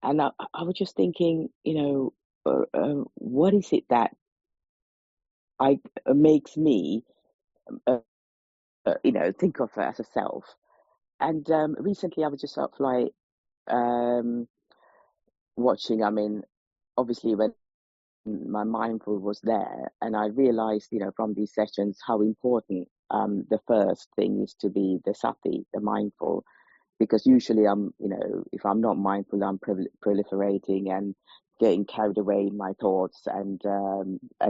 And I was just thinking, what is it that makes me, think of her as a self? And recently I was just sort of like watching, obviously when my mindful was there, and I realized, from these sessions how important the first thing is to be the sati, the mindful, because usually if I'm not mindful, I'm proliferating and getting carried away in my thoughts and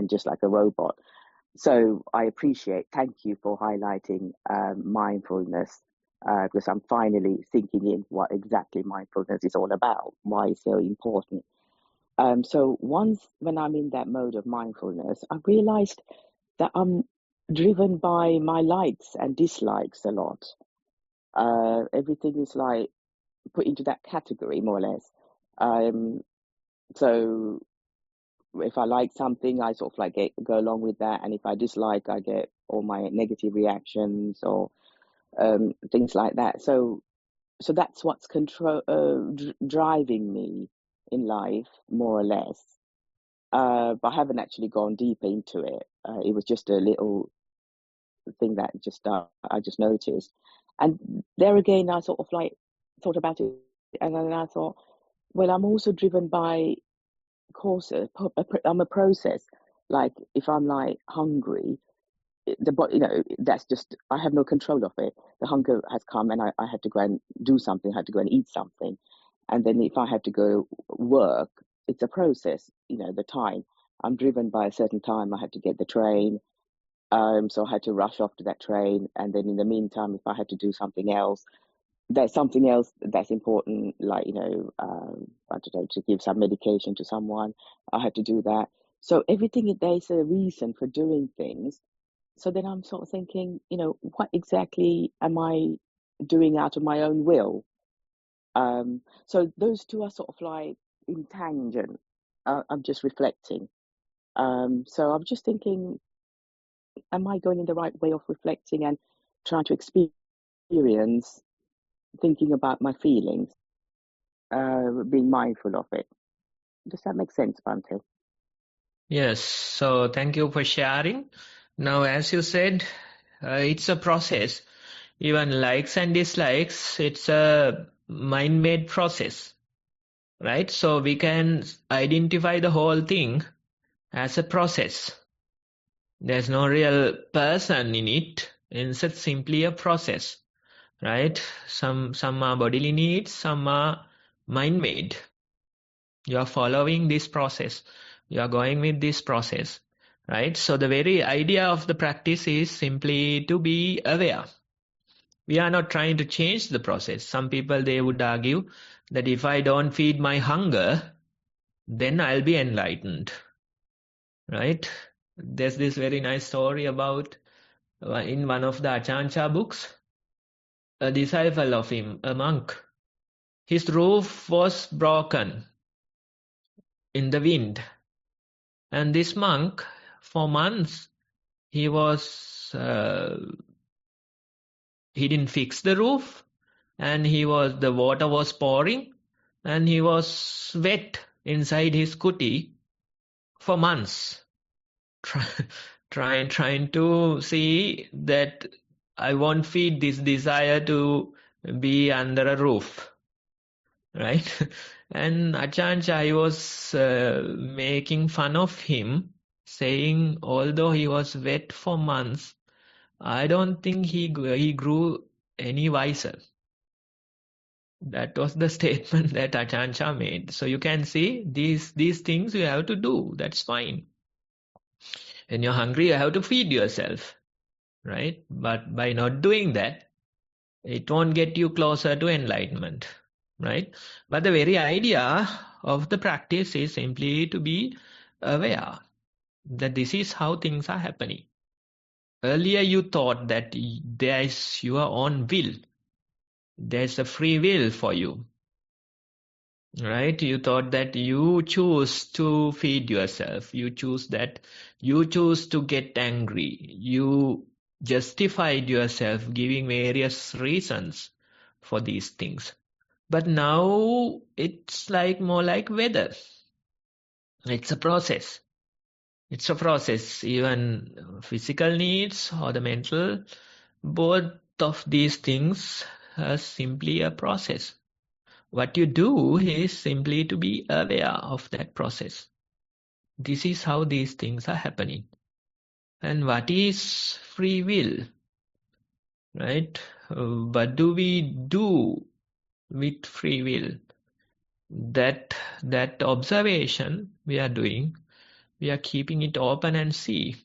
just like a robot. So I thank you for highlighting mindfulness, because I'm finally thinking in what exactly mindfulness is all about, why it's so important. So once when I'm in that mode of mindfulness, I realized that I'm driven by my likes and dislikes a lot. Everything is like put into that category, more or less. So if I like something, I sort of like go along with that, and if I dislike, I get all my negative reactions or things like that. So that's what's driving me in life, more or less. But I haven't actually gone deeper into it. It was just a little thing that I just noticed, and there again, I sort of like thought about it, and then I thought, well, I'm also driven by causes. I'm a process. Like if I'm like hungry, the body, that's just, I have no control of it. The hunger has come, and I had to go and do something. I had to go and eat something, and then if I have to go work, it's a process. The time I'm driven by a certain time. I had to get the train, so I had to rush off to that train, and then in the meantime, if I had to do something else, there's something else that's important, like I don't know, to give some medication to someone, I had to do that. So everything, there's a reason for doing things. So then I'm sort of thinking, what exactly am I doing out of my own will? So those two are sort of like in tangent. I'm just reflecting. So I'm just thinking, am I going in the right way of reflecting and trying to experience thinking about my feelings, being mindful of it? Does that make sense, Bante? Yes, so thank you for sharing. Now, as you said, it's a process. Even likes and dislikes, it's a mind-made process, right? So we can identify the whole thing as a process. There's no real person in it. It's simply a process, right? Some are bodily needs, some are mind-made. You are following this process. You are going with this process, right? So the very idea of the practice is simply to be aware. We are not trying to change the process. Some people, they would argue that if I don't feed my hunger, then I'll be enlightened, right? There's this very nice story about in one of the Achancha books, a disciple of him, a monk. His roof was broken in the wind. And this monk, for months, he didn't fix the roof, and the water was pouring, and he was wet inside his kuti for months, trying to see that I won't feed this desire to be under a roof. right? And Ajahn Chai was making fun of him, saying although he was wet for months, I don't think he grew any wiser. That was the statement that Ajahn Chah made. So you can see these things you have to do. That's fine. When you're hungry, you have to feed yourself, right? But by not doing that, it won't get you closer to enlightenment, right? But the very idea of the practice is simply to be aware that this is how things are happening. Earlier you thought that there is your own will. There's a free will for you, right? You thought that you choose to feed yourself. You choose to get angry. You justified yourself giving various reasons for these things. But now it's more like weather. It's a process. It's a process. Even physical needs or the mental, both of these things are simply a process. What you do is simply to be aware of that process. This is how these things are happening. And what is free will? Right? What do we do with free will? That observation we are doing, we are keeping it open and see.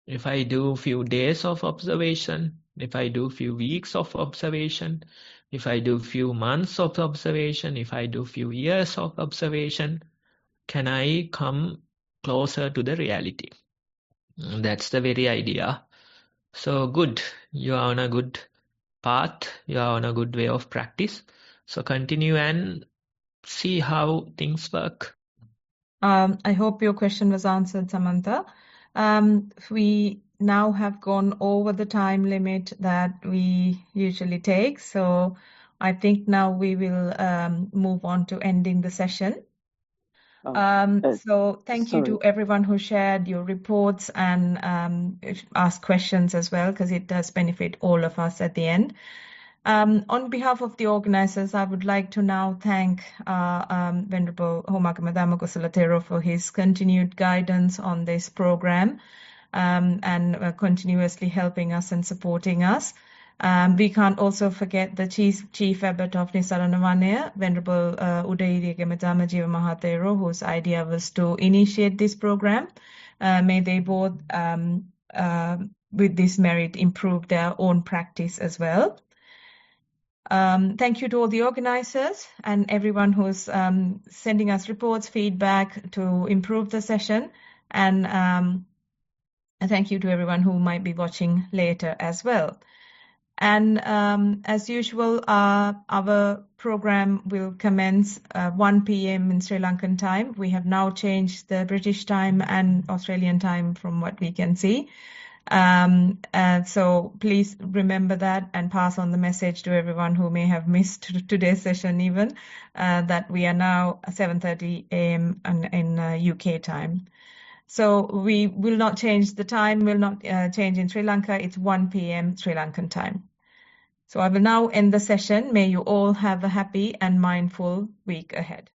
If I do few days of observation, if I do few weeks of observation, if I do few months of observation, if I do few years of observation, can I come closer to the reality? That's the very idea. So good. You are on a good path. You are on a good way of practice. So continue and see how things work. I hope your question was answered, Samantha. We now have gone over the time limit that we usually take. So I think now we will move on to ending the session. So thank you to everyone who shared your reports and asked questions as well, because it does benefit all of us at the end. On behalf of the organizers, I would like to now thank Venerable Homagama Dhamma Kusala Thero for his continued guidance on this program and continuously helping us and supporting us. We can't also forget the Chief Abbot of Nissarana Vanaya, Venerable Udayiriyagama Dhammajiva Mahathero, whose idea was to initiate this program. May they both, with this merit, improve their own practice as well. Thank you to all the organizers and everyone who's sending us reports, feedback to improve the session. And thank you to everyone who might be watching later as well. And as usual, our program will commence 1 p.m. in Sri Lankan time. We have now changed the British time and Australian time from what we can see. So please remember that and pass on the message to everyone who may have missed today's session even, that we are now 7:30 a.m. in UK time. So we will not change the time, will not change in Sri Lanka. It's 1 p.m. Sri Lankan time. So I will now end the session. May you all have a happy and mindful week ahead.